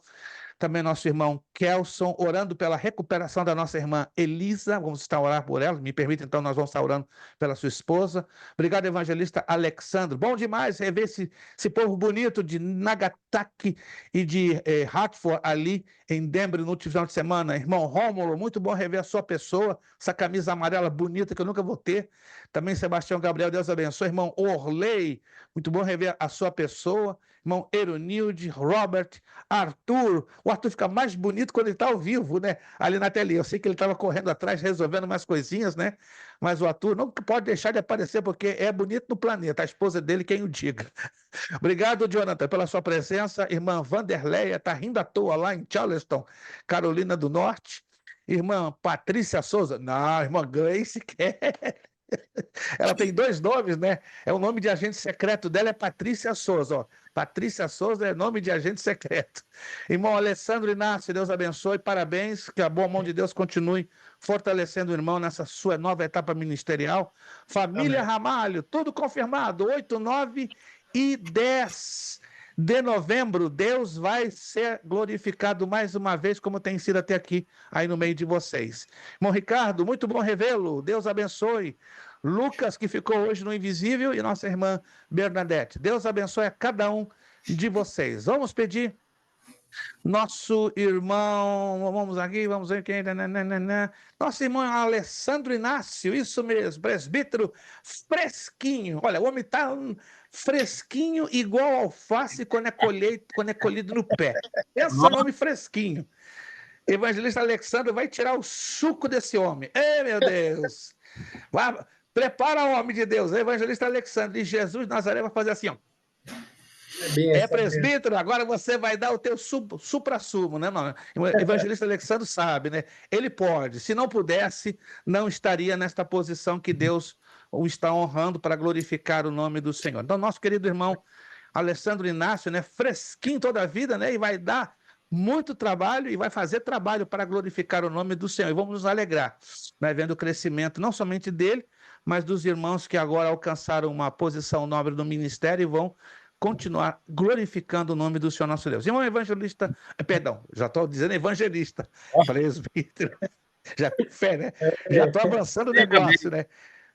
também nosso irmão Kelson, orando pela recuperação da nossa irmã Elisa. Vamos estar orando por ela. Me permite, então, nós vamos estar orando pela sua esposa. Obrigado, evangelista Alexandre. Bom demais rever esse povo bonito de Nagasaki e de Hartford ali em Denver no último final de semana. Irmão Rômulo, muito bom rever a sua pessoa, essa camisa amarela bonita que eu nunca vou ter. Também Sebastião Gabriel, Deus abençoe. Irmão Orley, muito bom rever a sua pessoa. Irmão Eronilde, Robert, Arthur. O Arthur fica mais bonito quando ele está ao vivo, né? Ali na telinha. Eu sei que ele estava correndo atrás, resolvendo umas coisinhas, né? Mas o Arthur não pode deixar de aparecer, porque é bonito no planeta. A esposa dele, quem o diga. Obrigado, Jonathan, pela sua presença. Irmã Vanderleia está rindo à toa lá em Charleston, Carolina do Norte. Irmã Patrícia Souza. Não, irmã Grace quer. Ela tem 2 nomes, né? É o nome de agente secreto dela, é Patrícia Souza, ó. Patrícia Souza é nome de agente secreto. Irmão Alessandro Inácio, Deus abençoe, parabéns, que a boa mão de Deus continue fortalecendo o irmão nessa sua nova etapa ministerial. Família Amém. Ramalho, tudo confirmado, 8, 9 e 10 de novembro, Deus vai ser glorificado mais uma vez, como tem sido até aqui, aí no meio de vocês. Irmão Ricardo, muito bom revê-lo, Deus abençoe. Lucas, que ficou hoje no Invisível, e nossa irmã Bernadette. Deus abençoe a cada um de vocês. Vamos pedir nosso irmão, vamos aqui, vamos ver quem... Nosso irmão Alessandro Inácio, isso mesmo, presbítero fresquinho. Olha, o homem está fresquinho igual alface quando é colhido no pé. Esse é o nome fresquinho. Evangelista Alexandre vai tirar o suco desse homem. Ei, meu Deus! Prepara o homem de Deus, evangelista Alexandre, e Jesus Nazaré vai fazer assim, ó. Presbítero, agora você vai dar o teu supra-sumo, né, mano? O evangelista Alexandre sabe, né? Ele pode. Se não pudesse, não estaria nesta posição que Deus o está honrando para glorificar o nome do Senhor. Então, nosso querido irmão Alessandro Inácio, né? Fresquinho toda a vida, né? E vai dar muito trabalho e vai fazer trabalho para glorificar o nome do Senhor. E vamos nos alegrar, né? Vendo o crescimento não somente dele, mas dos irmãos que agora alcançaram uma posição nobre no ministério e vão continuar glorificando o nome do Senhor nosso Deus. Irmão evangelista, perdão, já estou dizendo evangelista, presbítero, já tem fé, né? Já estou avançando o negócio, né?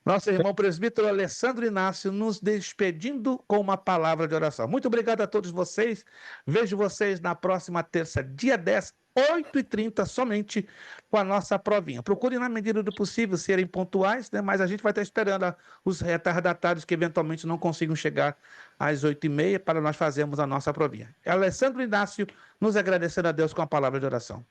Nosso irmão presbítero Alessandro Inácio nos despedindo com uma palavra de oração. Muito obrigado a todos vocês. Vejo vocês na próxima terça, dia 10, 8h30, somente com a nossa provinha. Procurem, na medida do possível, serem pontuais, né? Mas a gente vai estar esperando os retardatários que eventualmente não consigam chegar às 8h30 para nós fazermos a nossa provinha. Alessandro Inácio nos agradecendo a Deus com a palavra de oração.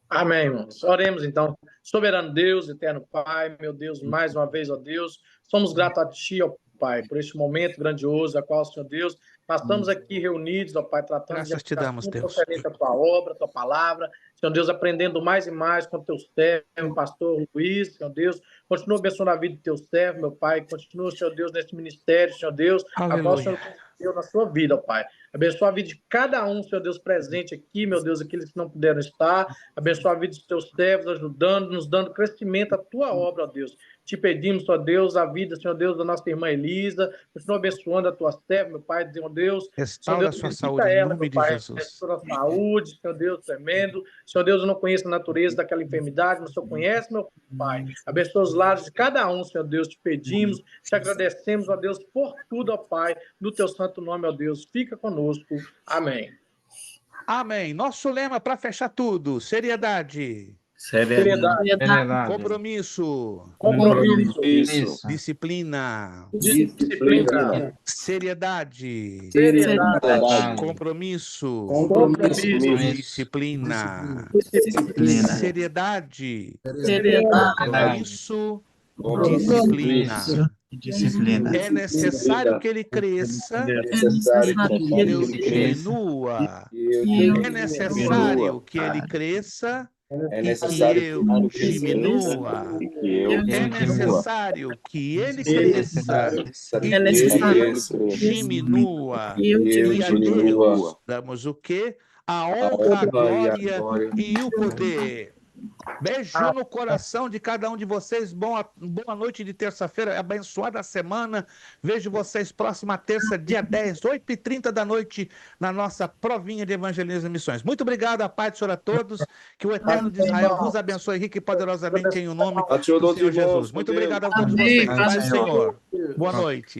Amém, irmãos. Oremos, então. Soberano Deus, eterno Pai, meu Deus, mais uma vez, ó Deus, somos gratos a Ti, ó Pai, por este momento grandioso, a qual, Senhor Deus, nós estamos aqui reunidos, ó Pai, tratando Graças te damos, Deus. Conferente a Tua obra, a Tua palavra, Senhor Deus, aprendendo mais e mais com o Teu servo, pastor Luiz, Senhor Deus, continua abençoando a vida do Teu servo, meu Pai, continua, Senhor Deus, nesse ministério, Senhor Deus, a qual o Senhor deu na sua vida, ó Pai. Abençoa a vida de cada um, Senhor Deus, presente aqui, meu Deus, aqueles que não puderam estar. Abençoa a vida dos teus servos, ajudando, nos dando crescimento à tua obra, ó Deus. Te pedimos, ó Deus, a vida, Senhor Deus, da nossa irmã Elisa. Continua abençoando a tua serva, meu Pai, Senhor Deus. Restaura a sua saúde, em nome de Jesus. Restaura a saúde, Senhor Deus, tremendo. Senhor Deus, eu não conheço a natureza daquela enfermidade, mas o Senhor conhece, meu Pai. Abençoa os lares de cada um, Senhor Deus, te pedimos, te agradecemos, ó Deus, por tudo, ó Pai, no teu santo nome, ó Deus. Fica conosco. Amém. Amém. Nosso lema para fechar tudo: seriedade. Seriedade. Compromisso. Disciplina. Seriedade. Compromisso. Disciplina. Seriedade. Compromisso. Disciplina. É necessário que ele cresça, que eu diminua. É necessário que ele cresça e que eu diminua. É necessário que ele cresça e que eu diminua. E a Deus damos o quê? A honra, a glória e o poder. Beijo no coração de cada um de vocês. Boa noite de terça-feira, abençoada semana. Vejo vocês próxima terça, dia 10, 8h30 da noite, na nossa provinha de evangelismo e missões. Muito obrigado, a paz do Senhor a todos. Que o Eterno de Israel vos abençoe rica e poderosamente em o nome do Senhor Jesus. Muito obrigado a todos vocês. Paz do Senhor. Boa noite.